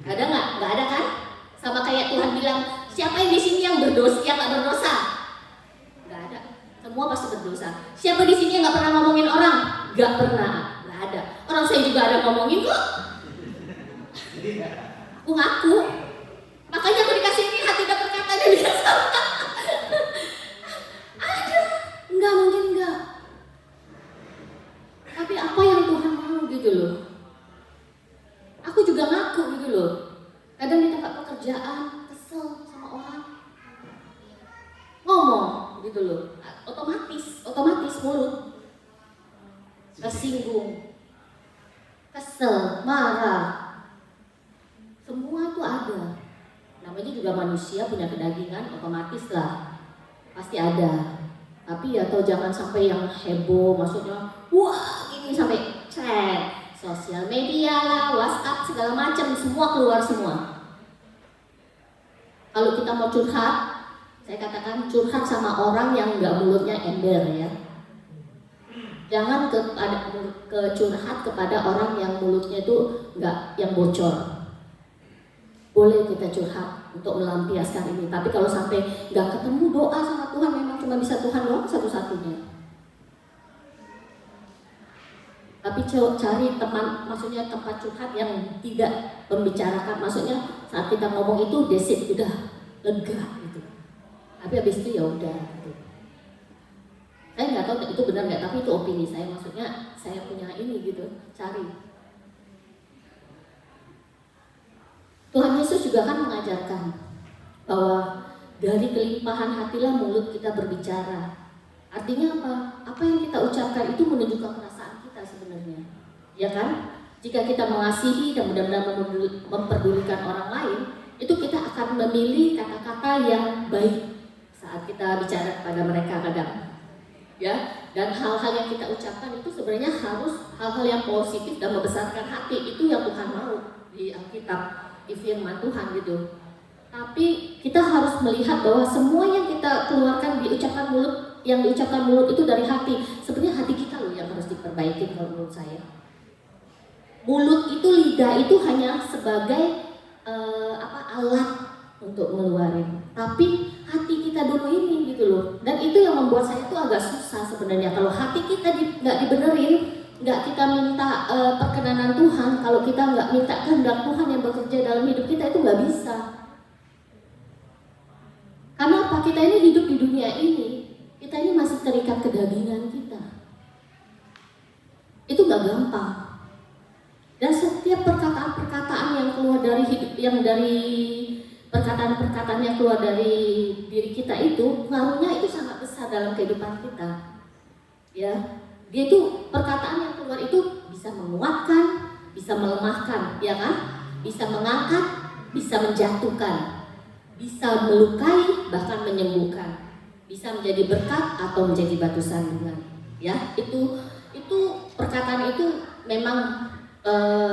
Ada nggak? Nggak ada kan? Sama kayak Tuhan bilang, siapa yang di sini yang berdosa, yang nggak berdosa? Nggak ada. Semua pasti berdosa. Siapa di sini yang nggak pernah ngomongin orang? Nggak pernah. Nggak ada. Orang saya juga ada ngomongin kok. Aku ngaku. Makanya aku dikasih ini hati dan perkataannya dia sama. Ada. Nggak mungkin nggak. Tapi apa yang Tuhan mau gitu loh. Aku juga ngaku gitu loh. Kadang di tempat pekerjaan kesel sama orang, ngomong gitu loh, otomatis mulut tersinggung, kesel, marah, semua itu ada. Namanya juga manusia punya kedagingan, otomatis lah pasti ada. Tapi ya atau jangan sampai yang heboh, maksudnya wah ini sampai chat, sosial media lah, WhatsApp segala macam, semua keluar semua. Kalau kita mau curhat, saya katakan curhat sama orang yang nggak mulutnya ember ya. Jangan curhat kepada orang yang mulutnya itu nggak, yang bocor. Boleh kita curhat untuk melampiaskan ini, tapi kalau sampai nggak ketemu doa sama Tuhan, memang cuma bisa Tuhan doang satu-satunya. Tapi cari teman, maksudnya tempat curhat yang tidak membicarakan, maksudnya saat kita ngomong itu desit udah lega gitu. Tapi habis itu ya udah gitu. Saya nggak tahu itu benar nggak, tapi itu opini saya, maksudnya saya punya ini gitu, cari. Tuhan Yesus juga kan mengajarkan bahwa dari kelimpahan hatilah mulut kita berbicara. Artinya apa? Apa yang kita ucapkan itu menunjukkan perasaan kita sebenarnya, ya kan? Jika kita mengasihi dan benar-benar memperdulikan orang lain, itu kita akan memilih kata-kata yang baik saat kita bicara kepada mereka kadang, ya. Dan hal-hal yang kita ucapkan itu sebenarnya harus hal-hal yang positif dan membesarkan hati. Itu yang Tuhan mau di Alkitab, di firman Tuhan gitu. Tapi kita harus melihat bahwa semua yang kita keluarkan yang diucapkan mulut itu dari hati. Sebenarnya hati kita loh yang harus diperbaiki kalau menurut saya. Mulut itu, lidah itu hanya sebagai alat untuk ngeluarin. Tapi hati kita dulu ini gitu loh. Dan itu yang membuat saya tuh agak susah sebenarnya. Kalau hati kita nggak dibenerin, nggak kita minta perkenanan Tuhan, kalau kita nggak minta kehendak Tuhan yang bekerja dalam hidup kita, itu nggak bisa. Karena apa? Kita ini hidup di dunia ini, kita ini masih terikat kedagingan kita. Itu nggak gampang. Dan setiap perkataan-perkataan yang keluar dari hidup, yang dari perkataan-perkataan yang keluar dari diri kita itu, pengaruhnya itu sangat besar dalam kehidupan kita. Ya, dia itu perkataan yang keluar itu bisa menguatkan, bisa melemahkan, ya kan? Bisa mengangkat, bisa menjatuhkan, bisa melukai, bahkan menyembuhkan, bisa menjadi berkat atau menjadi batu sandungan. Ya, itu perkataan itu memang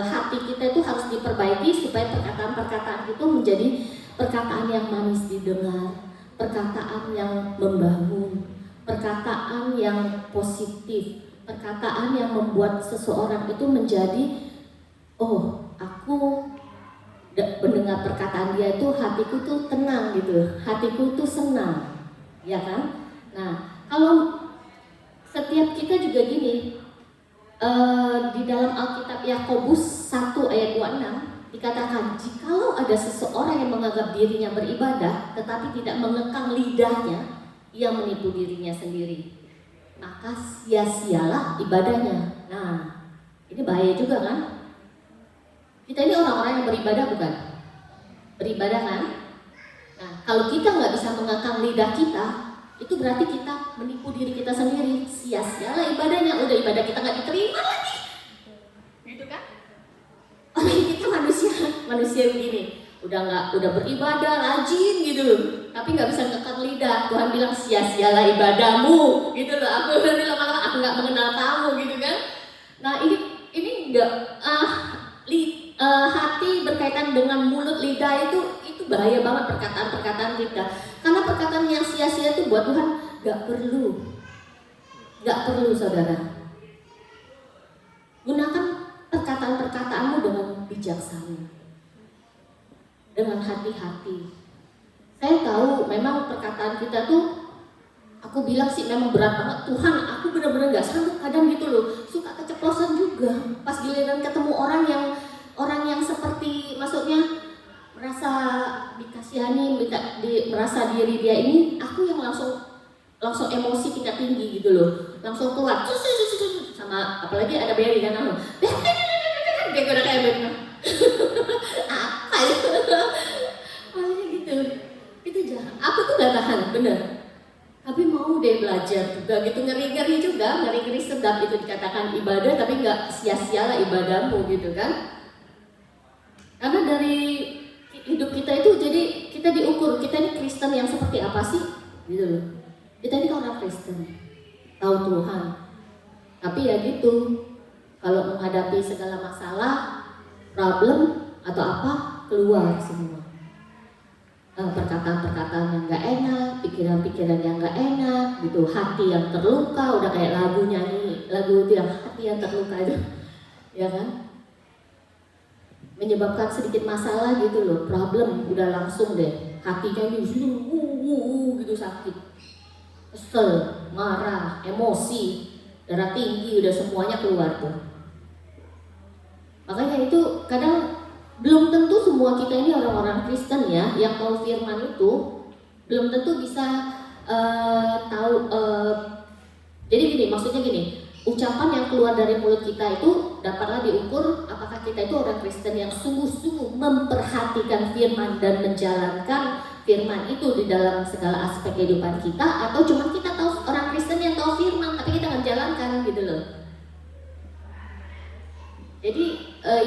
hati kita itu harus diperbaiki supaya perkataan-perkataan itu menjadi perkataan yang manis didengar, perkataan yang membangun, perkataan yang positif, perkataan yang membuat seseorang itu menjadi, oh, aku mendengar perkataan dia itu hatiku tuh tenang gitu, hatiku tuh senang, ya kan? Nah, kalau setiap kita juga gini, di dalam Alkitab Yakobus 1 ayat 26 dikatakan, jikalau ada seseorang yang menganggap dirinya beribadah tetapi tidak mengekang lidahnya, ia menipu dirinya sendiri, maka sia-sialah ibadahnya. Nah, ini bahaya juga kan? Kita ini orang-orang yang beribadah bukan? Beribadah kan? Nah, kalau kita nggak bisa mengekang lidah kita, itu berarti kita menipu diri kita sendiri. Sia-sialah ibadahnya, udah ibadah kita nggak diterima lagi, gitu kan? Orang kita manusia begini, udah beribadah rajin gitu, tapi nggak bisa ngekang lidah. Tuhan bilang sia-sialah ibadahmu, gitu loh. Aku bilang malah aku nggak mengenal kamu, gitu kan? Nah ini nggak hati berkaitan dengan mulut, lidah itu bahaya banget perkataan-perkataan kita. Karena perkataan yang sia-sia itu buat Tuhan nggak perlu saudara. Gunakan perkataan-perkataanmu dengan bijaksana, dengan hati-hati. Saya tahu memang perkataan kita tuh, aku bilang sih memang berat banget. Tuhan, aku benar-benar nggak sanggup kadang gitu loh. Suka keceplosan juga. Pas giliran ketemu orang yang seperti, maksudnya merasa dikasihani, merasa diri dia ini, aku yang langsung emosi tingkat tinggi gitu loh, langsung keluar sama, apalagi ada bayi kan aku, dia udah kayak begitu, apa itu, maksudnya gitu, itu jahat. Aku tuh gak tahan, bener. Tapi mau deh belajar juga gitu, ngeri-ngeri sedap itu dikatakan ibadah, tapi nggak sia-sialah ibadahmu gitu kan? Karena dari hidup kita itu jadi kita diukur, kita ini Kristen yang seperti apa sih gitu loh. Kita ini orang Kristen, tahu Tuhan, tapi ya gitu, kalau menghadapi segala masalah, problem atau apa, keluar semua perkataan-perkataan yang nggak enak, pikiran-pikiran yang nggak enak gitu, hati yang terluka, udah kayak lagu itu yang hati yang terluka itu, ya kan? Menyebabkan sedikit masalah gitu loh, problem udah langsung deh, hatinya ini gitu, sakit, kesel, marah, emosi, darah tinggi, udah semuanya keluar tuh. Makanya itu kadang belum tentu semua kita ini orang-orang Kristen ya, yang tahu firman itu belum tentu bisa tahu. Jadi gini, maksudnya gini, ucapan yang keluar dari mulut kita itu dapatlah diukur apakah kita itu orang Kristen yang sungguh-sungguh memperhatikan firman dan menjalankan firman itu di dalam segala aspek kehidupan kita, atau cuma kita tahu orang Kristen yang tahu firman tapi kita nggak jalankan gitu loh. Jadi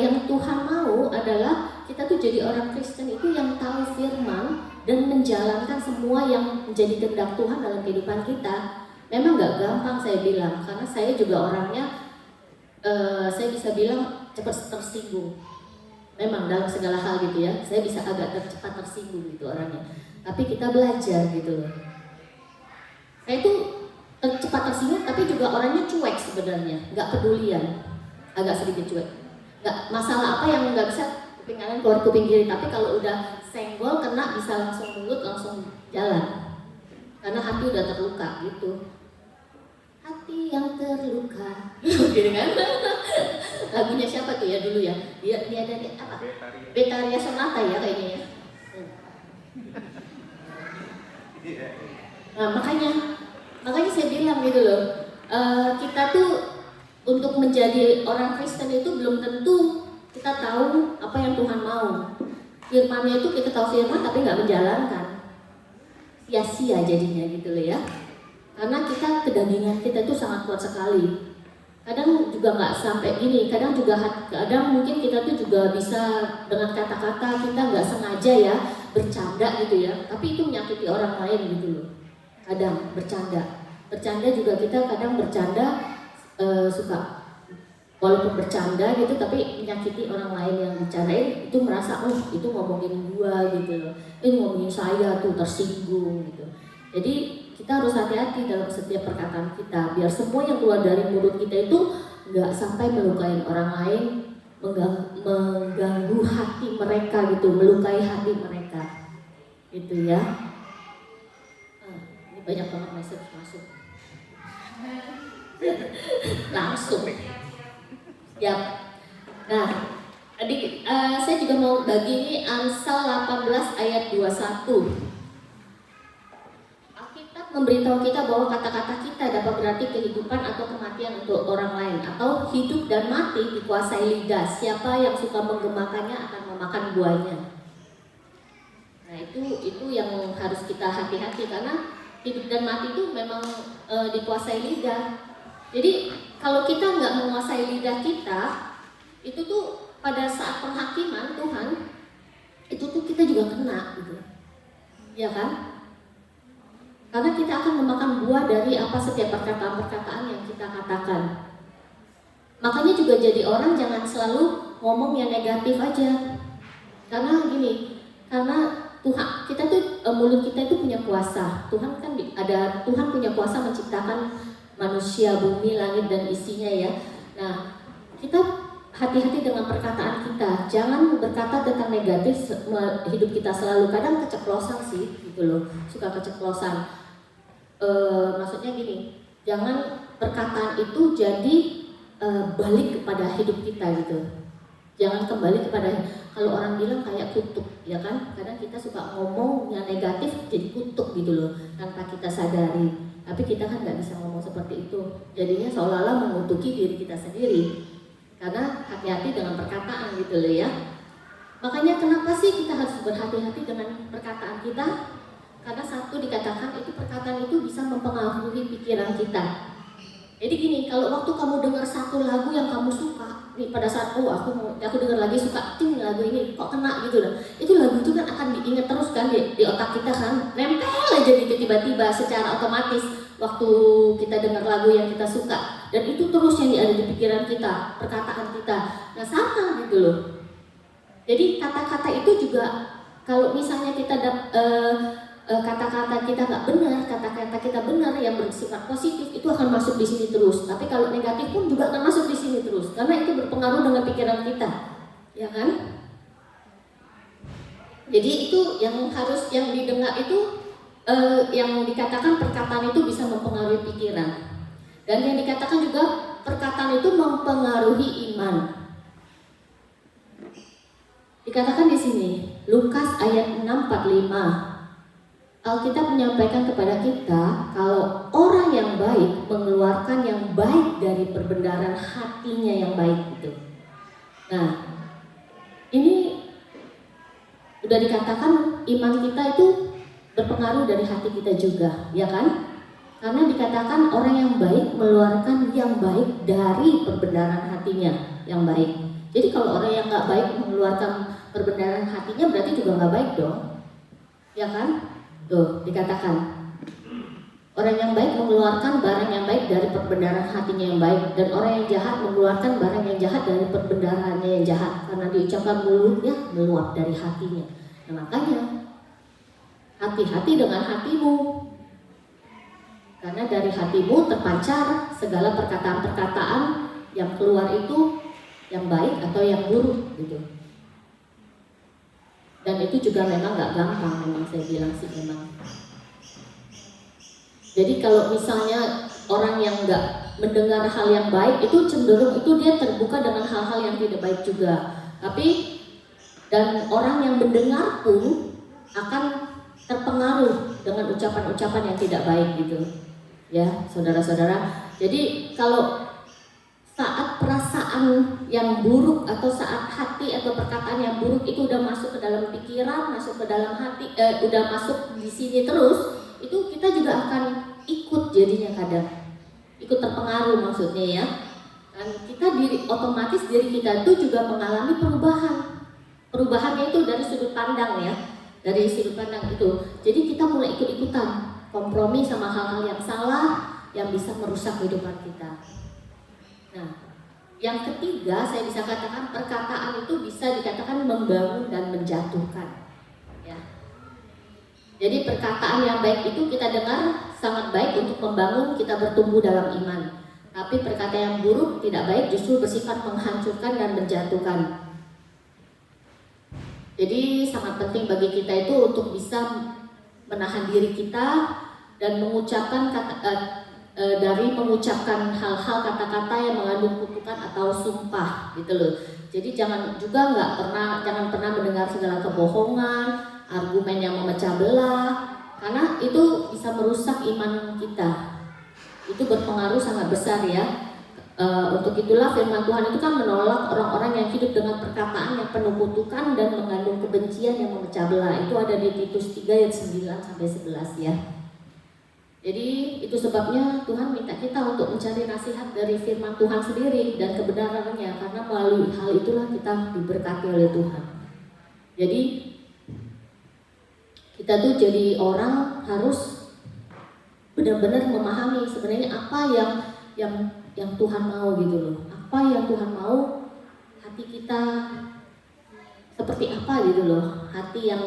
yang Tuhan mau adalah kita tuh jadi orang Kristen itu yang tahu firman dan menjalankan semua yang menjadi kehendak Tuhan dalam kehidupan kita. Memang nggak gampang saya bilang, karena saya juga orangnya, saya bisa bilang cepat tersinggung. Memang dalam segala hal gitu ya, saya bisa agak cepat tersinggung gitu orangnya. Tapi kita belajar gitu loh. Saya itu cepat tersinggung, tapi juga orangnya cuek sebenarnya, nggak pedulian, agak sedikit cuek. Nggak masalah apa yang nggak bisa kuping kanan keluar kuping kiri, tapi kalau udah senggol kena bisa langsung mulut langsung jalan. Karena hati udah terluka gitu. Hati yang terluka, gitu kan? Lagunya siapa tuh ya dulu ya? Dia dari apa? Betaria Sonata ya kayaknya ya. Nah makanya saya bilang gitu loh, kita tuh untuk menjadi orang Kristen itu belum tentu kita tahu apa yang Tuhan mau. Firman-Nya itu kita tahu firman tapi nggak menjalankan, sia-sia jadinya gitu loh ya. Karena kita kedagingan kita itu sangat kuat sekali. Kadang juga nggak sampai gini, kadang mungkin kita tuh juga bisa dengan kata-kata kita nggak sengaja ya bercanda gitu ya, tapi itu menyakiti orang lain gitu loh. Kadang bercanda juga kita kadang bercanda suka walaupun bercanda gitu tapi menyakiti orang lain yang bercandain itu merasa itu ngomongin gua gitu loh, ini ngomongin saya tuh tersinggung gitu. Jadi kita harus hati-hati dalam setiap perkataan kita biar semua yang keluar dari mulut kita itu nggak sampai melukai orang lain, mengganggu hati mereka gitu, melukai hati mereka gitu ya. Ini banyak banget message masuk langsung ya. Nah, saya juga mau bagi ini Amsal 18 ayat 21. Memberitahu kita bahwa kata-kata kita dapat berarti kehidupan atau kematian untuk orang lain, atau hidup dan mati dikuasai lidah. Siapa yang suka menggemakannya akan memakan buahnya. Nah itu yang harus kita hati-hati karena hidup dan mati itu memang dikuasai lidah. Jadi kalau kita nggak menguasai lidah kita, itu tuh pada saat penghakiman Tuhan, itu tuh kita juga kena gitu, ya kan? Karena kita akan memakan buah dari setiap perkataan-perkataan yang kita katakan. Makanya juga jadi orang jangan selalu ngomong yang negatif aja. Karena gini, karena Tuhan kita tuh mulut kita itu punya kuasa. Tuhan punya kuasa menciptakan manusia, bumi, langit dan isinya ya. Nah, kita hati-hati dengan perkataan kita. Jangan berkata tentang negatif hidup kita selalu. Kadang keceplosan sih gitu loh. Suka keceplosan. Maksudnya gini, jangan perkataan itu jadi balik kepada hidup kita gitu. Jangan kembali kepada, kalau orang bilang kayak kutuk ya kan, kadang kita suka ngomong yang negatif jadi kutuk gitu loh tanpa kita sadari. Tapi kita kan nggak bisa ngomong seperti itu, jadinya seolah-olah mengutuki diri kita sendiri. Karena hati-hati dengan perkataan gitu loh ya. Makanya kenapa sih kita harus berhati-hati dengan perkataan kita? Karena satu dikatakan itu perkataan itu bisa mempengaruhi pikiran kita. Jadi gini, kalau waktu kamu dengar satu lagu yang kamu suka, nih pada saat aku dengar lagi suka, lagu ini kok kena gitu loh. Itu lagu itu kan akan diingat terus kan di otak kita kan, nempel aja gitu tiba-tiba secara otomatis waktu kita dengar lagu yang kita suka. Dan itu terus yang ada di pikiran kita, perkataan kita. Nah sama gitu loh. Jadi kata-kata itu juga kalau misalnya kita kata-kata kita nggak benar, kata-kata kita benar yang bersifat positif itu akan masuk di sini terus. Tapi kalau negatif pun juga akan masuk di sini terus, karena itu berpengaruh dengan pikiran kita, ya kan? Jadi itu yang didengar itu yang dikatakan perkataan itu bisa mempengaruhi pikiran, dan yang dikatakan juga perkataan itu mempengaruhi iman. Dikatakan di sini Lukas ayat 6:45. Alkitab menyampaikan kepada kita kalau orang yang baik mengeluarkan yang baik dari perbendaharaan hatinya yang baik itu. Nah, ini udah dikatakan iman kita itu berpengaruh dari hati kita juga, ya kan? Karena dikatakan orang yang baik mengeluarkan yang baik dari perbendaharaan hatinya yang baik. Jadi kalau orang yang nggak baik mengeluarkan perbendaharaan hatinya berarti juga nggak baik dong, ya kan? Tuh dikatakan orang yang baik mengeluarkan barang yang baik dari perbendaharaan hatinya yang baik, dan orang yang jahat mengeluarkan barang yang jahat dari perbendaharaannya yang jahat, karena diucapkan mulutnya meluap dari hatinya. Nah makanya hati-hati dengan hatimu, karena dari hatimu terpancar segala perkataan-perkataan yang keluar itu yang baik atau yang buruk gitu. Dan itu juga memang nggak gampang, memang saya bilang sih memang. Jadi kalau misalnya orang yang nggak mendengar hal yang baik itu cenderung itu dia terbuka dengan hal-hal yang tidak baik juga. Tapi dan orang yang mendengar pun akan terpengaruh dengan ucapan-ucapan yang tidak baik gitu. Ya, saudara-saudara. Jadi kalau saat perasaan yang buruk atau saat hati atau perkataan yang buruk itu udah masuk ke dalam pikiran, masuk ke dalam hati, udah masuk di sini terus, itu kita juga akan ikut jadinya kadang. Ikut terpengaruh maksudnya ya. Dan kita otomatis diri kita itu juga mengalami perubahan. Perubahannya itu dari sudut pandang ya. Dari sudut pandang itu. Jadi kita mulai ikut-ikutan kompromi sama hal-hal yang salah yang bisa merusak kehidupan kita. Nah, yang ketiga saya bisa katakan perkataan itu bisa dikatakan membangun dan menjatuhkan. Ya. Jadi perkataan yang baik itu kita dengar sangat baik untuk membangun kita bertumbuh dalam iman. Tapi perkataan yang buruk tidak baik justru bersifat menghancurkan dan menjatuhkan. Jadi sangat penting bagi kita itu untuk bisa menahan diri kita dan mengucapkan dari mengucapkan hal-hal kata-kata yang mengandung kutukan atau sumpah gitu loh. Jadi jangan pernah mendengar segala kebohongan, argumen yang memecah belah, karena itu bisa merusak iman kita. Itu berpengaruh sangat besar ya. Untuk itulah firman Tuhan itu kan menolak orang-orang yang hidup dengan perkataan yang penuh kutukan dan mengandung kebencian yang memecah belah. Itu ada di Titus 3 ayat 9-11 ya. Jadi itu sebabnya Tuhan minta kita untuk mencari nasihat dari firman Tuhan sendiri dan kebenarannya, karena melalui hal itulah kita diberkati oleh Tuhan. Jadi kita tuh jadi orang harus benar-benar memahami sebenarnya apa yang Tuhan mau gitu loh. Apa yang Tuhan mau, hati kita seperti apa gitu loh. Hati yang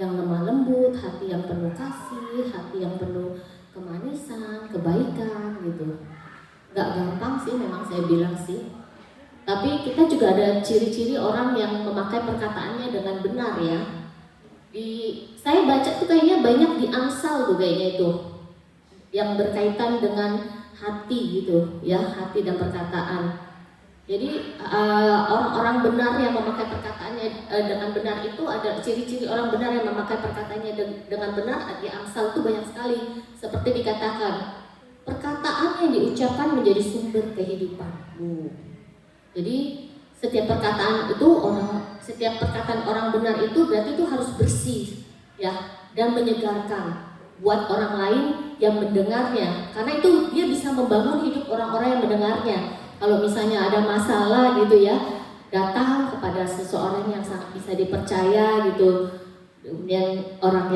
lemah lembut, hati yang penuh kasih, hati yang penuh kemanisan, kebaikan gitu. Gak gampang sih memang saya bilang sih. Tapi kita juga ada ciri-ciri orang yang memakai perkataannya dengan benar ya. Saya baca tuh kayaknya banyak di Amsal tuh kayaknya itu yang berkaitan dengan hati gitu ya, hati dan perkataan. Jadi orang-orang benar yang memakai perkataannya dengan benar itu ada ciri-ciri orang benar yang memakai perkataannya dengan benar di Amsal itu banyak sekali. Seperti dikatakan, perkataan yang diucapkan menjadi sumber kehidupan. Jadi setiap perkataan orang benar itu berarti itu harus bersih ya dan menyegarkan buat orang lain yang mendengarnya, karena itu dia bisa membangun hidup orang-orang yang mendengarnya. Kalau misalnya ada masalah gitu ya, datang kepada seseorang yang sangat bisa dipercaya gitu, kemudian orang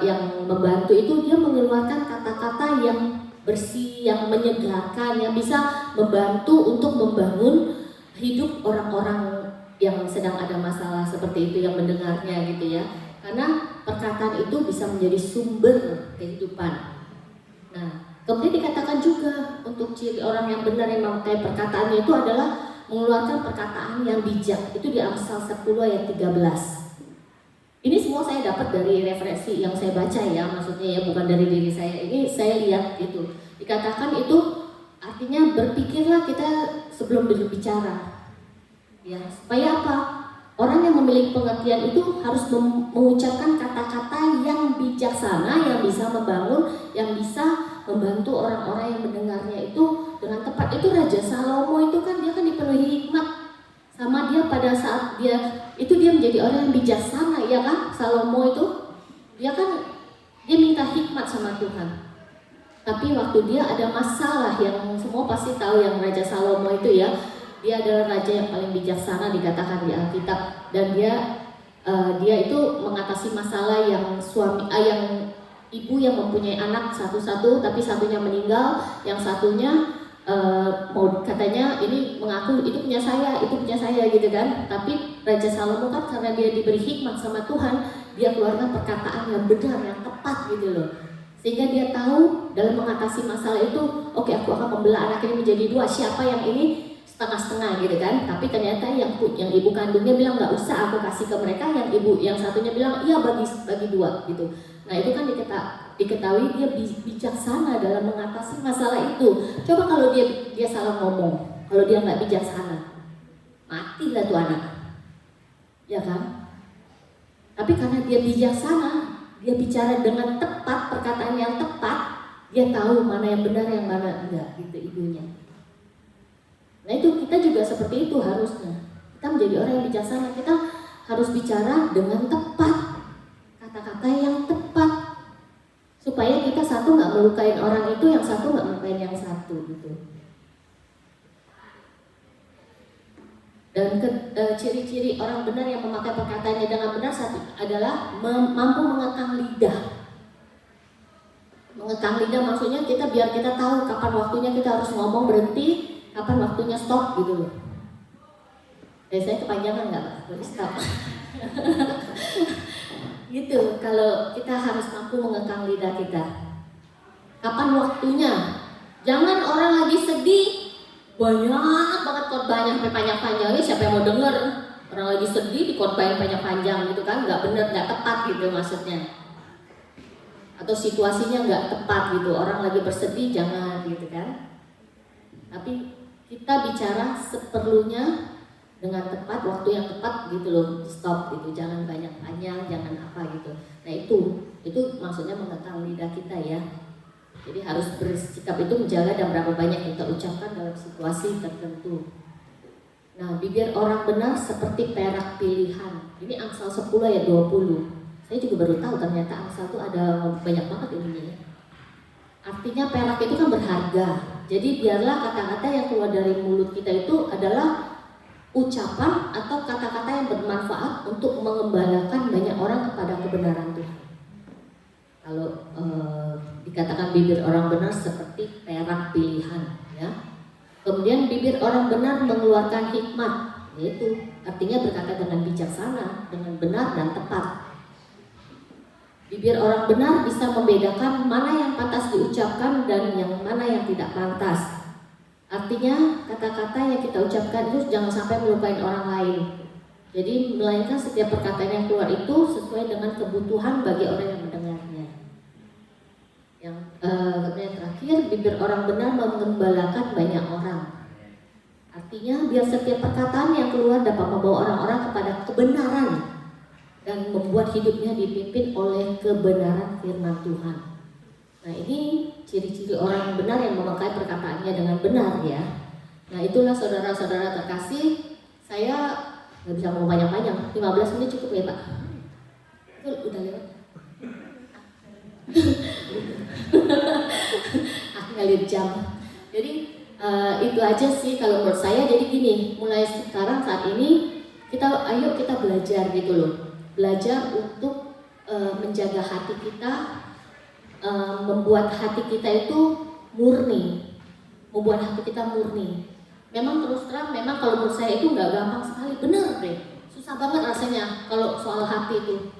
yang membantu itu dia mengeluarkan kata-kata yang bersih, yang menyegarkan, yang bisa membantu untuk membangun hidup orang-orang yang sedang ada masalah seperti itu yang mendengarnya gitu ya. Karena perkataan itu bisa menjadi sumber kehidupan. Nah, kemudian dikatakan juga untuk ciri orang yang benar yang memakai perkataannya itu adalah mengeluarkan perkataan yang bijak. Itu di Amsal 10 ayat 13. Ini semua saya dapat dari referensi yang saya baca ya, maksudnya ya bukan dari diri saya. Ini saya lihat itu. Dikatakan itu artinya berpikirlah kita sebelum berbicara. Ya, supaya apa? Orang yang memiliki pengertian itu harus mengucapkan kata-kata yang bijaksana, yang bisa membangun, yang bisa membantu orang-orang yang mendengarnya itu dengan tepat. Itu Raja Salomo itu kan dia kan dipenuhi hikmat sama dia pada saat dia menjadi orang yang bijaksana ya kan. Salomo itu dia minta hikmat sama Tuhan. Tapi waktu dia ada masalah yang semua pasti tahu yang Raja Salomo itu ya. Dia adalah raja yang paling bijaksana dikatakan di Alkitab, dan dia itu mengatasi masalah yang yang ibu yang mempunyai anak satu-satu tapi satunya meninggal, yang satunya mau katanya ini mengaku itu punya saya gitu kan. Tapi Raja Salomo kan karena dia diberi hikmat sama Tuhan, dia keluarkan perkataan yang benar, yang tepat gitu loh. Sehingga dia tahu dalam mengatasi masalah itu, oke, aku akan membelah anak ini menjadi dua, siapa yang ini setengah-setengah gitu kan. Tapi ternyata yang ibu kandungnya bilang nggak usah aku kasih ke mereka, yang satunya bilang iya bagi dua gitu. Nah itu kan diketahui dia bijaksana dalam mengatasi masalah itu. Coba kalau dia salah ngomong, kalau dia nggak bijaksana, matilah tuh anak, ya kan? Tapi karena dia bijaksana, dia bicara dengan tepat, perkataan yang tepat, dia tahu mana yang benar yang mana enggak gitu ibunya. Nah itu kita juga seperti itu harusnya. Kita menjadi orang yang bijaksana, kita harus bicara dengan tepat, kata-kata yang tepat, supaya kita satu nggak ngelukain orang itu, yang satu nggak ngelukain yang satu gitu. Dan ciri-ciri orang benar yang memakai perkataannya dengan benar satu adalah mampu mengekang lidah. Mengekang lidah maksudnya kita biar kita tahu kapan waktunya kita harus ngomong berhenti, kapan waktunya stop gitu loh. Saya kepanjangan nggak Pak? Boleh stop. Gitu, kalau kita harus mampu mengekang lidah kita. Kapan waktunya? Jangan orang lagi sedih, banyak banget khotbahnya sampai panjang-panjang. Ini siapa yang mau denger? Orang lagi sedih dikhotbahin panjang-panjang gitu kan? Nggak bener, nggak tepat gitu maksudnya. Atau situasinya nggak tepat gitu. Orang lagi bersedih jangan gitu kan? Tapi kita bicara seperlunya dengan tepat, waktu yang tepat gitu loh, stop gitu, jangan banyak panjang, jangan apa gitu. Nah itu maksudnya mengekang lidah kita ya. Jadi harus bersikap itu menjaga dan berapa banyak yang kita ucapkan dalam situasi tertentu. Nah, bibir orang benar seperti perak pilihan. Ini Amsal 10 ayat 20. Saya juga baru tahu ternyata Amsal itu ada banyak banget ininya. Artinya perak itu kan berharga. Jadi biarlah kata-kata yang keluar dari mulut kita itu adalah ucapan atau kata-kata yang bermanfaat untuk mengembalakan banyak orang kepada kebenaran Tuhan. Kalau dikatakan bibir orang benar seperti perak pilihan, ya. Kemudian bibir orang benar mengeluarkan hikmat, yaitu artinya berkata dengan bijaksana, dengan benar dan tepat. Bibir orang benar bisa membedakan mana yang pantas diucapkan dan yang mana yang tidak pantas. Artinya kata-kata yang kita ucapkan itu jangan sampai melukai orang lain. Jadi melainkan setiap perkataan yang keluar itu sesuai dengan kebutuhan bagi orang yang mendengarnya. Yang terakhir, bibir orang benar mengembalakan banyak orang. Artinya biar setiap perkataan yang keluar dapat membawa orang-orang kepada kebenaran dan membuat hidupnya dipimpin oleh kebenaran firman Tuhan. Nah ini ciri-ciri orang benar yang memakai perkataannya dengan benar ya. Nah itulah saudara-saudara terkasih, saya nggak bisa ngomong panjang-panjang, 15 menit cukup ya Pak? Itu udah lewat. Aku nggak lihat jam. Jadi itu aja sih kalau menurut saya. Jadi gini, mulai sekarang saat ini ayo kita belajar gitu loh. Belajar untuk menjaga hati kita, membuat hati kita itu murni, membuat hati kita murni. Memang terus terang, memang kalau menurut saya itu nggak gampang sekali, bener deh, susah banget rasanya kalau soal hati itu.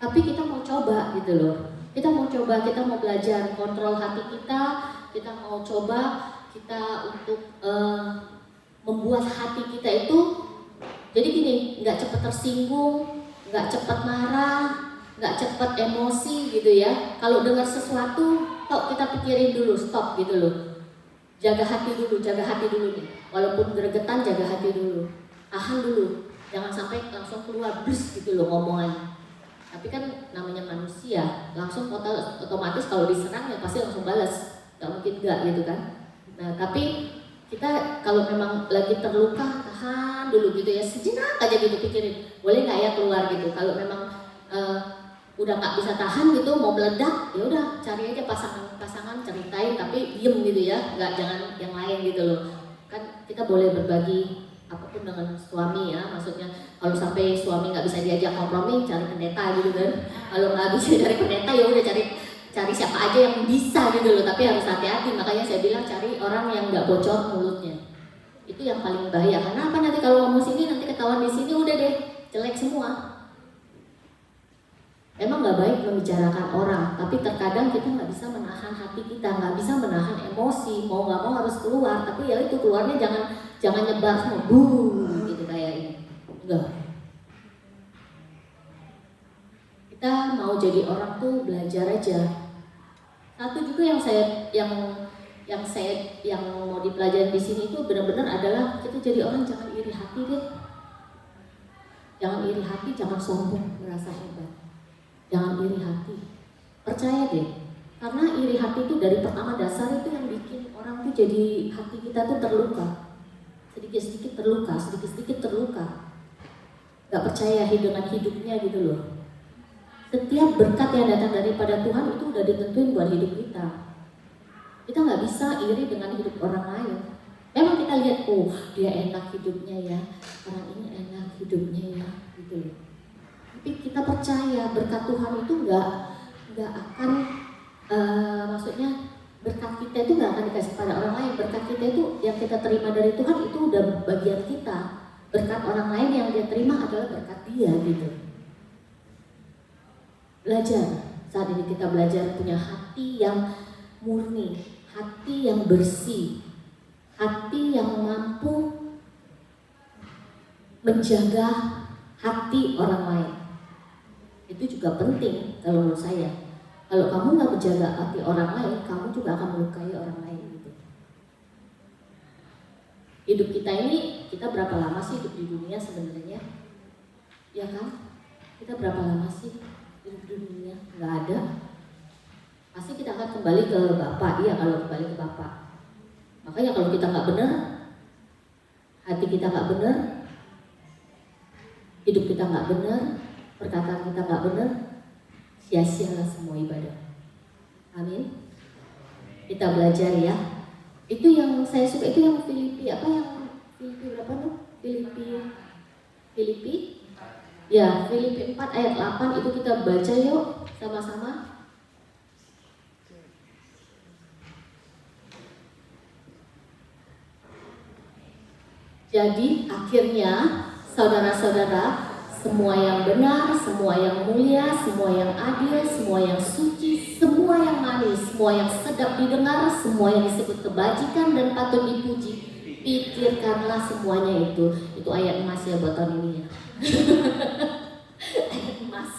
Tapi kita mau coba gitu loh, kita mau coba, kita mau belajar kontrol hati kita mau coba kita untuk membuat hati kita itu jadi gini, nggak cepat tersinggung, nggak cepat marah, nggak cepat emosi gitu ya. Kalau dengar sesuatu, kita pikirin dulu, stop gitu loh. Jaga hati dulu nih. Walaupun gregetan, jaga hati dulu. Tahan dulu, jangan sampai langsung keluar blis gitu loh ngomongan. Tapi kan namanya manusia, langsung otomatis kalau diserang ya pasti langsung balas. Gak mungkin enggak gitu kan. Nah tapi kita kalau memang lagi terluka, tahan dulu gitu ya, sejenak aja gitu pikirin, boleh nggak ya keluar gitu. Kalau memang udah nggak bisa tahan gitu, mau meledak, ya udah cari aja pasangan ceritain, tapi diem gitu ya, jangan yang lain gitu loh. Kan kita boleh berbagi apapun dengan suami ya, maksudnya kalau sampai suami nggak bisa diajak kompromi, cari pendeta gitu kan. Kalau nggak bisa cari pendeta ya udah cari siapa aja yang bisa gitu loh, tapi harus hati-hati. Makanya saya bilang cari orang yang nggak bocor mulutnya, itu yang paling bahaya. Karena apa, nanti kalau ngomong sini nanti ketahuan di sini, udah deh jelek semua. Emang nggak baik membicarakan orang, tapi terkadang kita nggak bisa menahan hati kita, nggak bisa menahan emosi, mau nggak mau harus keluar. Tapi ya itu keluarnya jangan nyebar semua, gitu kayak ini. Enggak. Kita mau jadi orang tuh belajar aja. Satu juga yang mau dipelajari di sini itu benar-benar adalah kita jadi orang jangan iri hati deh. Jangan iri hati, jangan sombong, merasa hebat. Jangan iri hati, percaya deh, karena iri hati itu dari pertama dasar itu yang bikin orang tuh jadi hati kita tuh terluka, sedikit-sedikit terluka, gak percaya dengan hidupnya gitu loh. Setiap berkat yang datang daripada Tuhan itu udah ditentuin buat hidup kita. Kita nggak bisa iri dengan hidup orang lain. Memang kita lihat, oh dia enak hidupnya ya, orang ini enak hidupnya ya, gitu loh. Tapi kita percaya berkat Tuhan itu nggak akan, maksudnya berkat kita itu nggak akan dikasih pada orang lain. Berkat kita itu yang kita terima dari Tuhan itu udah bagian kita. Berkat orang lain yang dia terima adalah berkat dia gitu. Belajar, saat ini kita belajar punya hati yang murni, hati yang bersih, hati yang mampu menjaga hati orang lain. Itu juga penting kalau menurut saya. Kalau kamu nggak menjaga hati orang lain, kamu juga akan melukai orang lain gitu. Hidup kita ini, kita berapa lama sih hidup di dunia sebenarnya? Ya kan? Kita berapa lama sih hidup di dunia? Nggak ada. Pasti kita akan kembali ke Bapa. Iya, kalau kembali ke Bapa. Makanya kalau kita nggak benar, hati kita nggak benar, hidup kita nggak benar, perkataan kita nggak benar, sia-sialah semua ibadah. Amin. Kita belajar ya. Itu yang saya suka, itu yang Filipi, apa yang Filipi berapa tuh? Filipi? Ya, Filipi 4 ayat 8 itu kita baca yuk sama-sama. Jadi akhirnya saudara-saudara, semua yang benar, semua yang mulia, semua yang adil, semua yang suci, semua yang manis, semua yang sedap didengar, semua yang disebut kebajikan dan patut dipuji, pikirkanlah semuanya itu. Itu ayat emas ya buat tahun ini ya. Ayat emas.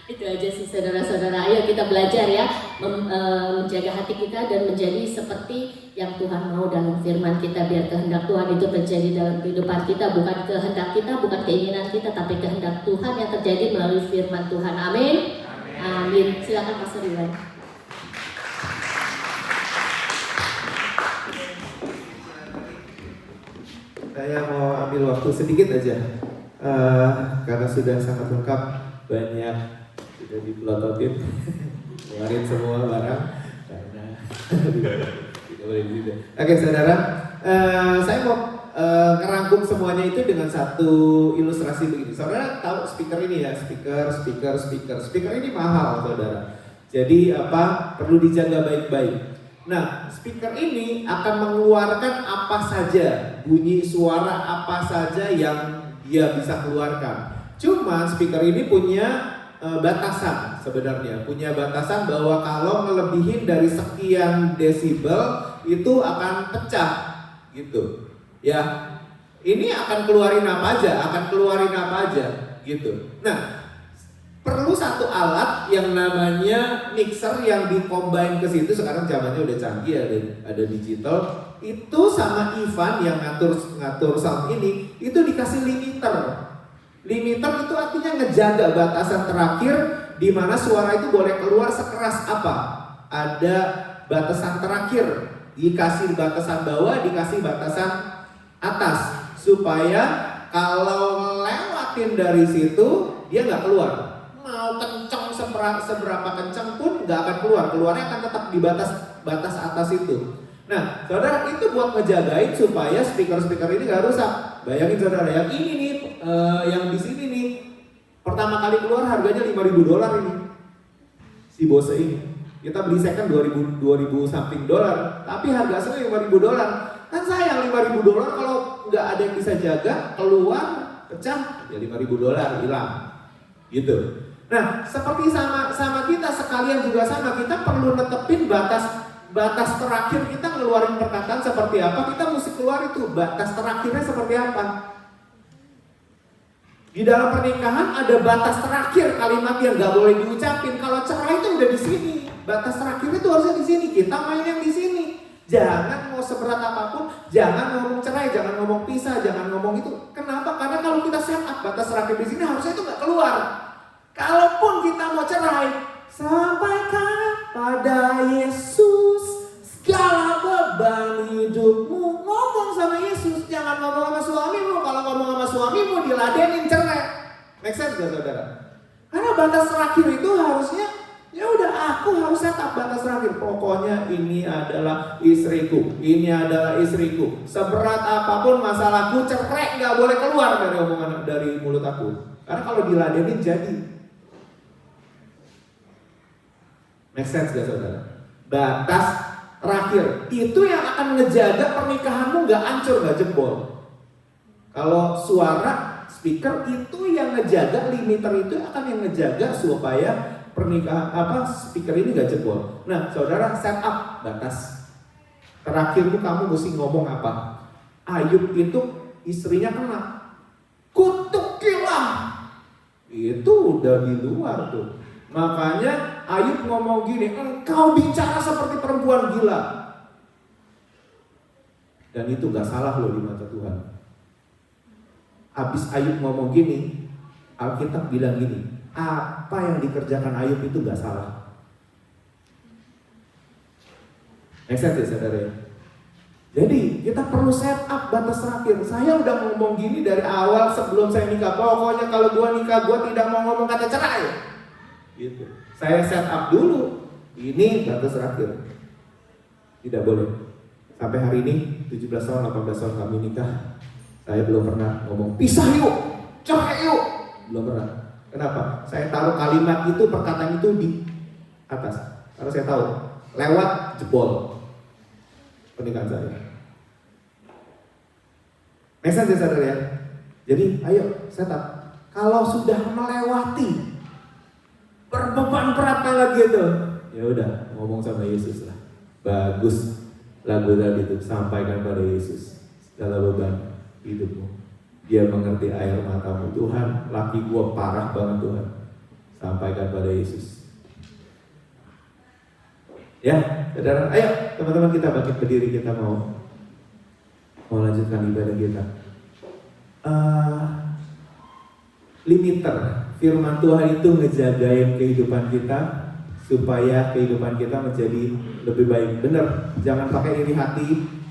Itu aja sih saudara-saudara. Ayo kita belajar ya, menjaga hati kita dan menjadi seperti yang Tuhan mau dalam firman kita, biar kehendak Tuhan itu terjadi dalam kehidupan kita, bukan kehendak kita, bukan keinginan kita, tapi kehendak Tuhan yang terjadi melalui firman Tuhan. Amin. Amin. Silakan Pastor Iwan.
Saya mau ambil waktu sedikit aja, karena sudah sangat lengkap, banyak sudah dipelototin, keluarin semua barang karena tidak boleh gitu. Oke saudara, saya mau ngerangkum semuanya itu dengan satu ilustrasi begini. Saudara tahu speaker ini ya, speaker ini mahal saudara. Jadi perlu dijaga baik-baik. Nah, speaker ini akan mengeluarkan apa saja, bunyi suara apa saja yang dia bisa keluarkan. Cuma speaker ini punya batasan sebenarnya, punya batasan bahwa kalau melebihin dari sekian desibel itu akan pecah gitu. Ya, ini akan keluarin apa aja, gitu. Nah, perlu satu alat yang namanya mixer yang di-combine ke situ. Sekarang zamannya udah canggih, ada digital. Itu sama Ivan yang ngatur sound ini, itu dikasih limiter. Limiter itu artinya ngejaga batasan terakhir di mana suara itu boleh keluar sekeras apa. Ada batasan terakhir, dikasih batasan bawah, dikasih batasan atas, supaya kalau lewatin dari situ dia nggak keluar. Mau kencang seberapa kencang pun nggak akan keluar, keluarnya akan tetap di batas atas itu. Nah, saudara, itu buat ngejagain supaya speaker ini nggak rusak. Bayangin saudara, yang ini nih, yang di sini nih, pertama kali keluar harganya $5.000 ini, si Bose ini. Kita beli second 2000 something dolar, tapi harga aslinya $5.000. Kan sayang $5.000 kalau nggak ada yang bisa jaga, keluar pecah, ya $5.000 hilang, gitu. Nah, seperti sama kita sekalian juga sama, kita perlu netepin batas terakhir kita ngeluarin perkataan seperti apa, kita mesti keluar itu batas terakhirnya seperti apa. Di dalam pernikahan ada batas terakhir kalimat yang nggak boleh diucapin. Kalau cerai itu udah di sini, batas terakhirnya itu harusnya di sini. Kita main yang di sini. Jangan mau seberat apapun, jangan ngomong cerai, jangan ngomong pisah, jangan ngomong itu. Kenapa? Karena kalau kita set up batas terakhir di sini harusnya itu nggak keluar. Kalaupun kita mau cerai, sampaikan pada Yesus segala beban hidupmu. Ngomong sama Yesus, jangan ngomong sama suamimu. Kalau ngomong sama suamimu diladenin cerai. Make sense gak saudara? Karena batas terakhir itu harusnya ya udah aku harus setup batas terakhir. Pokoknya ini adalah istriku, ini adalah istriku. Seberat apapun masalahku, cerai nggak boleh keluar dari omongan dari mulut aku. Karena kalau diladenin jadi. Make sense gak saudara? Batas terakhir itu yang akan ngejaga pernikahanmu nggak hancur, nggak jebol. Kalau suara speaker itu yang ngejaga, limiter itu akan yang ngejaga supaya pernikahan speaker ini gak jebol. Nah, saudara set up batas. Terakhir tuh kamu mesti ngomong apa? Ayub itu istrinya kena kutukilah. Itu udah di luar tuh. Makanya Ayub ngomong gini, engkau bicara seperti perempuan gila. Dan itu gak salah loh di mata Tuhan. Habis Ayub ngomong gini, Alkitab bilang gini, apa yang dikerjakan Ayub itu gak salah. Make sense ya saudara ya? Jadi kita perlu set up batas terakhir. Saya udah ngomong gini dari awal sebelum saya nikah. Pokoknya kalau gua nikah, gua tidak mau ngomong kata cerai. Gitu. Saya set up dulu. Ini batas terakhir. Tidak boleh. Sampai hari ini 17 tahun, 18 tahun kami nikah, saya belum pernah ngomong pisah yuk, cerai yuk. Belum pernah. Kenapa? Saya taruh kalimat itu, perkataan itu di atas. Karena saya tahu lewat jebol pernikahan saya. Message ya saudara ya. Jadi ayo set up. Kalau sudah melewati berbeban berat lagi itu, ya udah ngomong sama Yesus lah. Bagus lagu tadi itu, sampaikan pada Yesus segala beban hidupmu. Dia mengerti air matamu. Tuhan, laki gua parah banget Tuhan. Sampaikan pada Yesus. Ya, saudara, ayo teman-teman kita bangkit berdiri, kita mau lanjutkan ibadah kita. Limiter, firman Tuhan itu ngejagain kehidupan kita supaya kehidupan kita menjadi lebih baik. Bener, jangan pakai iri hati,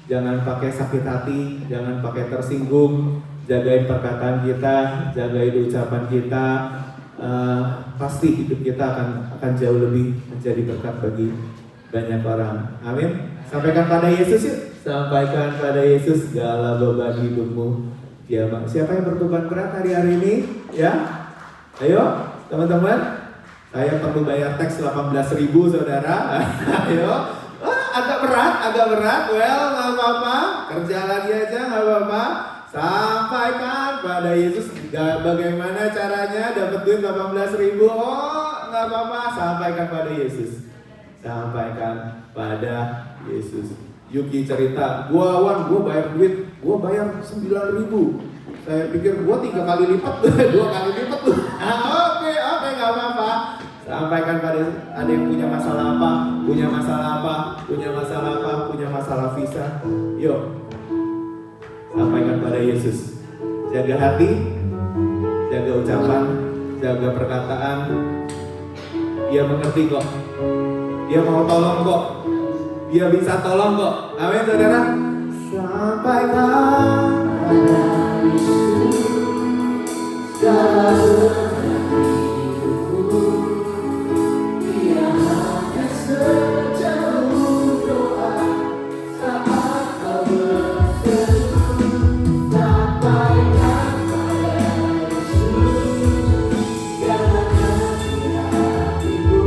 jangan pakai sakit hati, jangan pakai tersinggung. Jagain perkataan kita, jagain ucapan kita, pasti hidup kita akan jauh lebih menjadi berkat bagi banyak orang. Amin. Sampaikan pada Yesus yuk. Sampaikan pada Yesus segala beban hidupmu. Ya, siapa yang berbeban berat hari ini? Ya, ayo teman-teman. Saya perlu bayar teks 18.000 saudara. Ayo. Agak berat. Well, nggak apa-apa. Kerja lagi aja nggak apa-apa. Sampaikan pada Yesus bagaimana caranya dapat duit 18.000. Oh, nggak apa-apa. Sampaikan pada Yesus. Sampaikan pada Yesus. Yuki cerita, gua bayar duit, gua bayar 9.000. Saya pikir gua 3 kali lipat, 2 kali lipat tuh. Oke, nggak apa-apa. Sampaikan pada ada yang punya masalah apa, punya masalah visa. Yuk. Sampaikan pada Yesus. Jaga hati, jaga ucapan, jaga perkataan. Dia mengerti kok. Dia mau tolong kok. Dia bisa tolong kok. Amin saudara. Sampaikan pada Yesus segala hidupku. Dia hanya sejauh doa saat kau berseru. Sampaikan pada Yesus segala hatiku.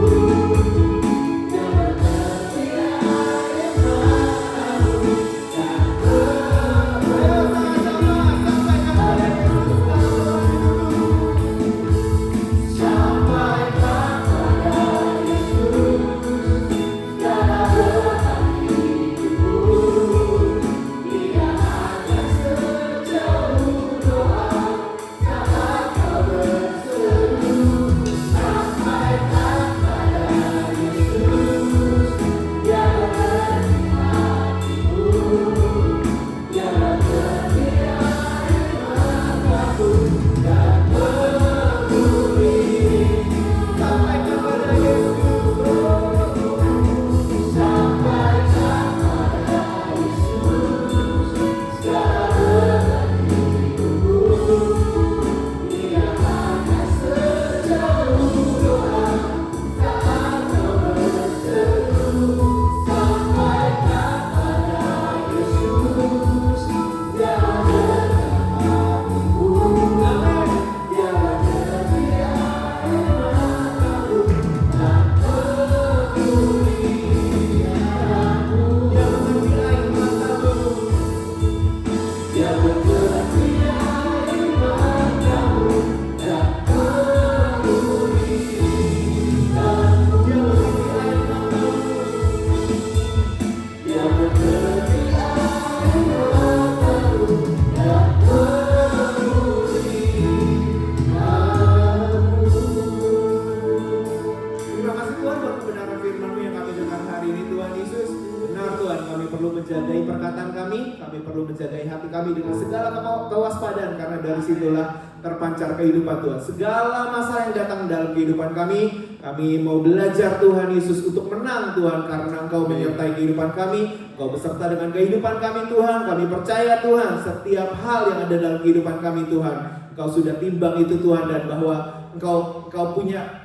menjagai hati kami dengan segala kewaspadaan, karena dari situlah terpancar kehidupan Tuhan. Segala masalah yang datang dalam kehidupan kami mau belajar Tuhan Yesus untuk menang Tuhan, karena Engkau menyertai kehidupan kami, Engkau beserta dengan kehidupan kami Tuhan. Kami percaya Tuhan, setiap hal yang ada dalam kehidupan kami Tuhan, Engkau sudah timbang itu Tuhan, dan bahwa Engkau punya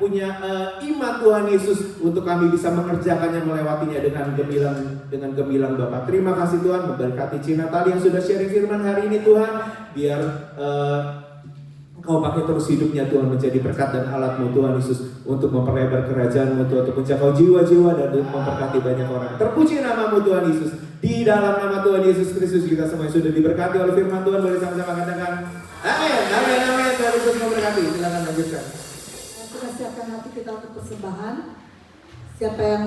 iman Tuhan Yesus untuk kami bisa mengerjakannya, melewatinya dengan gemilang Bapa. Terima kasih Tuhan, memberkati Cina tali yang sudah sharing firman hari ini Tuhan, biar Engkau pakai terus hidupnya Tuhan menjadi berkat dan alat-Mu Tuhan Yesus untuk memperlebar kerajaan-Mu Tuhan, untuk menjangkau jiwa-jiwa dan untuk memberkati banyak orang. Terpuji nama-Mu Tuhan Yesus. Di dalam nama Tuhan Yesus Kristus kita semua sudah diberkati oleh firman Tuhan. Boleh sama-sama katakan amin, amin, amin. Tuhan Yesus memberkati. Silakan lanjutkan.
Kita siapkan hati kita untuk persembahan. Siapa yang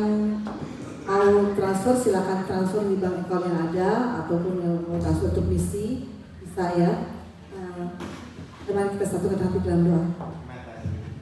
mau transfer silakan transfer di bank account yang ada, ataupun yang mau transfer untuk misi bisa ya. Mari kita satukan hati dalam doa.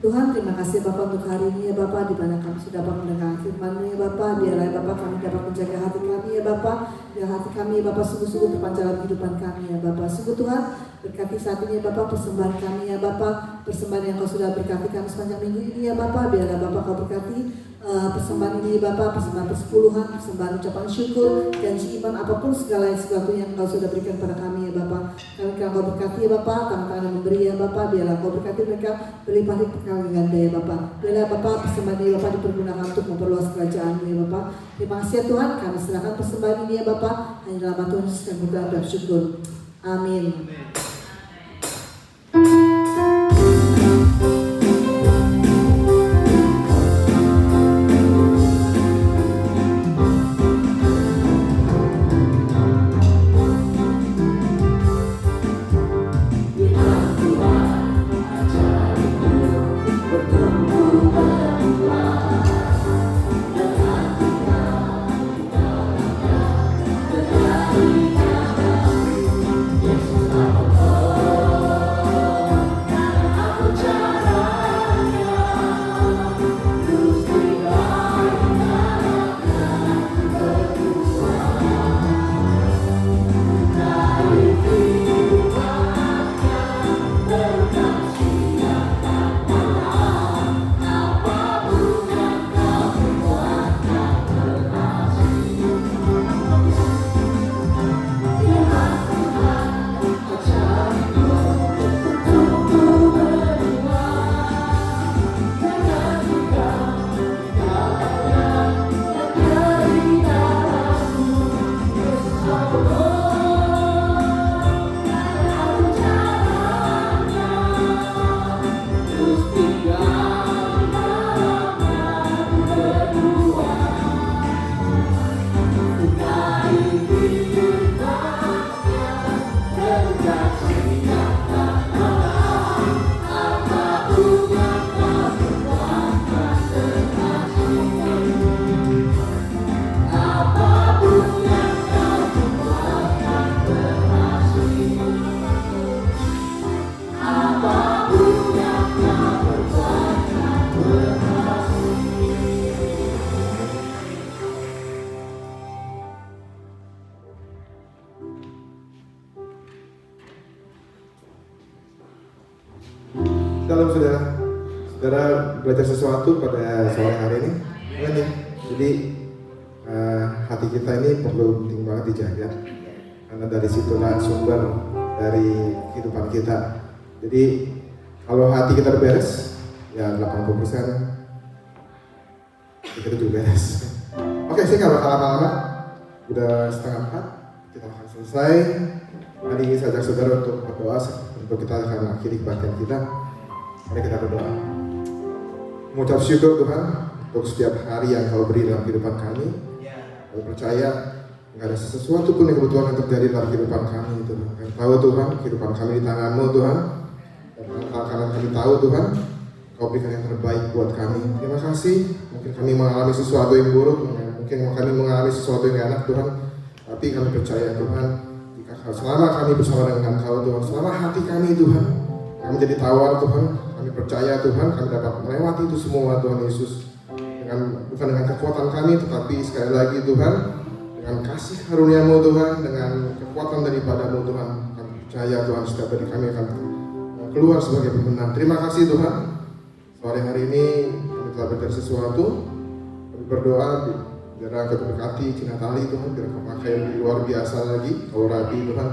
Tuhan, terima kasih Bapak untuk hari ini ya Bapak, di mana kami sudah dapat mendengar firman-Mu ya Bapak. Biarlah Bapak kami dapat menjaga hati kami ya Bapak. Biar hati kami ya Bapak sungguh-sungguh terpancar dalam kehidupan kami ya Bapak. Sungguh Tuhan, berkati saat ini ya Bapak persembahan kami ya Bapak. Persembahan yang Kau sudah berkati kami sepanjang minggu ini ya Bapak. Biarlah Bapak Kau berkati persembahan ini Bapak, persembahan persepuluhan, persembahan ucapan syukur, janji iman, apapun segala sesuatu yang Kau sudah berikan pada kami ya Bapak. Kami Kau berkati ya Bapak, tangan-tangan yang memberi ya Bapak. Biarlah Kau berkati mereka berlimpah-limpah kali ganda ya Bapak. Biarlah Bapak persembahan ini Bapak dipergunakan untuk memperluas kerajaan-Mu ya Bapak. Terima kasih ya Tuhan, kami serahkan persembahan ini ya Bapak. Hanya dalam nama Tuhan Yesus kami berdoa dan bersyukur. Amin.
Kalau saudara belajar sesuatu pada sore hari ini, ini jadi hati kita ini perlu penting banget dijaga, karena dari situlah sumber dari kehidupan kita. Jadi kalau hati kita beres, ya 80% kita juga beres. Oke, sih nggak bakal lama-lama, udah 3:30, kita akan selesai. Hari ini saya ajak saudara untuk berdoa, untuk kita akan mengakhiri kebaktian kita. Mari kita berdoa. Mengucap syukur Tuhan untuk setiap hari yang Kau beri dalam kehidupan kami. Kami percaya nggak ada sesuatu pun yang kebutuhan yang terjadi dalam kehidupan kami Tuhan. Kami tahu Tuhan, kehidupan kami di tangan-Mu Tuhan. Dan karena kami tahu Tuhan, Kau berikan yang terbaik buat kami. Terima kasih. Mungkin kami mengalami sesuatu yang buruk, mungkin kami mengalami sesuatu yang enak Tuhan. Tapi kami percaya Tuhan, jika selama kami bersama dengan Kau Tuhan, selama hati kami Tuhan, kami jadi tawar Tuhan. Kami percaya Tuhan, kami dapat melewati itu semua Tuhan Yesus. Bukan dengan kekuatan kami, tetapi sekali lagi Tuhan, dengan kasih karunia-Mu Tuhan, dengan kekuatan daripadamu Tuhan. Kami percaya Tuhan setiap hari kami akan keluar sebagai pemenang. Terima kasih Tuhan. Sore hari ini kami telah belajar sesuatu. Kami berdoa biar Engkau berkati Cina Tali Tuhan, biar Engkau pakai yang lebih luar biasa lagi, Kau Rabi Tuhan.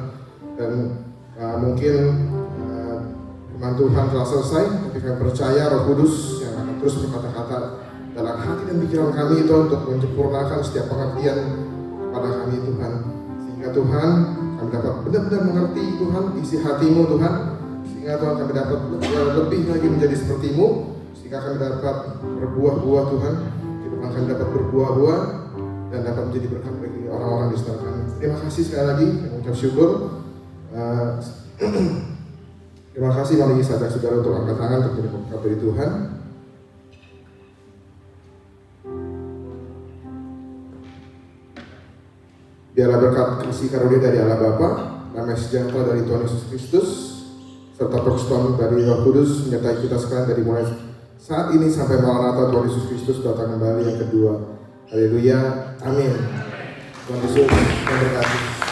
Dan mungkin firman Tuhan telah selesai, tapi kami percaya Roh Kudus yang akan terus berkata-kata dalam hati dan pikiran kami itu untuk menyempurnakan setiap pengertian pada kami Tuhan. Sehingga Tuhan kami dapat benar-benar mengerti Tuhan isi hati-Mu Tuhan. Sehingga Tuhan kami dapat lebih lagi menjadi seperti-Mu. Sehingga kami dapat berbuah-buah Tuhan. Kehidupan kami dapat berbuah-buah dan dapat menjadi berkat bagi orang-orang di sekitar kami. Terima kasih sekali lagi, kami ucap syukur. Terima kasih, mari saudara saudara untuk angkat tangan untuk menjadi berkat dari Tuhan. Biarlah berkat kasih karunia dari Allah Bapa, damai sejahtera dari Tuhan Yesus Kristus, serta persekutuan dari Roh Kudus menyertai kita sekalian dari mulai saat ini sampai Maranatha Tuhan Yesus Kristus datang kembali yang kedua. Haleluya, amin. Tuhan Yesus memberkati.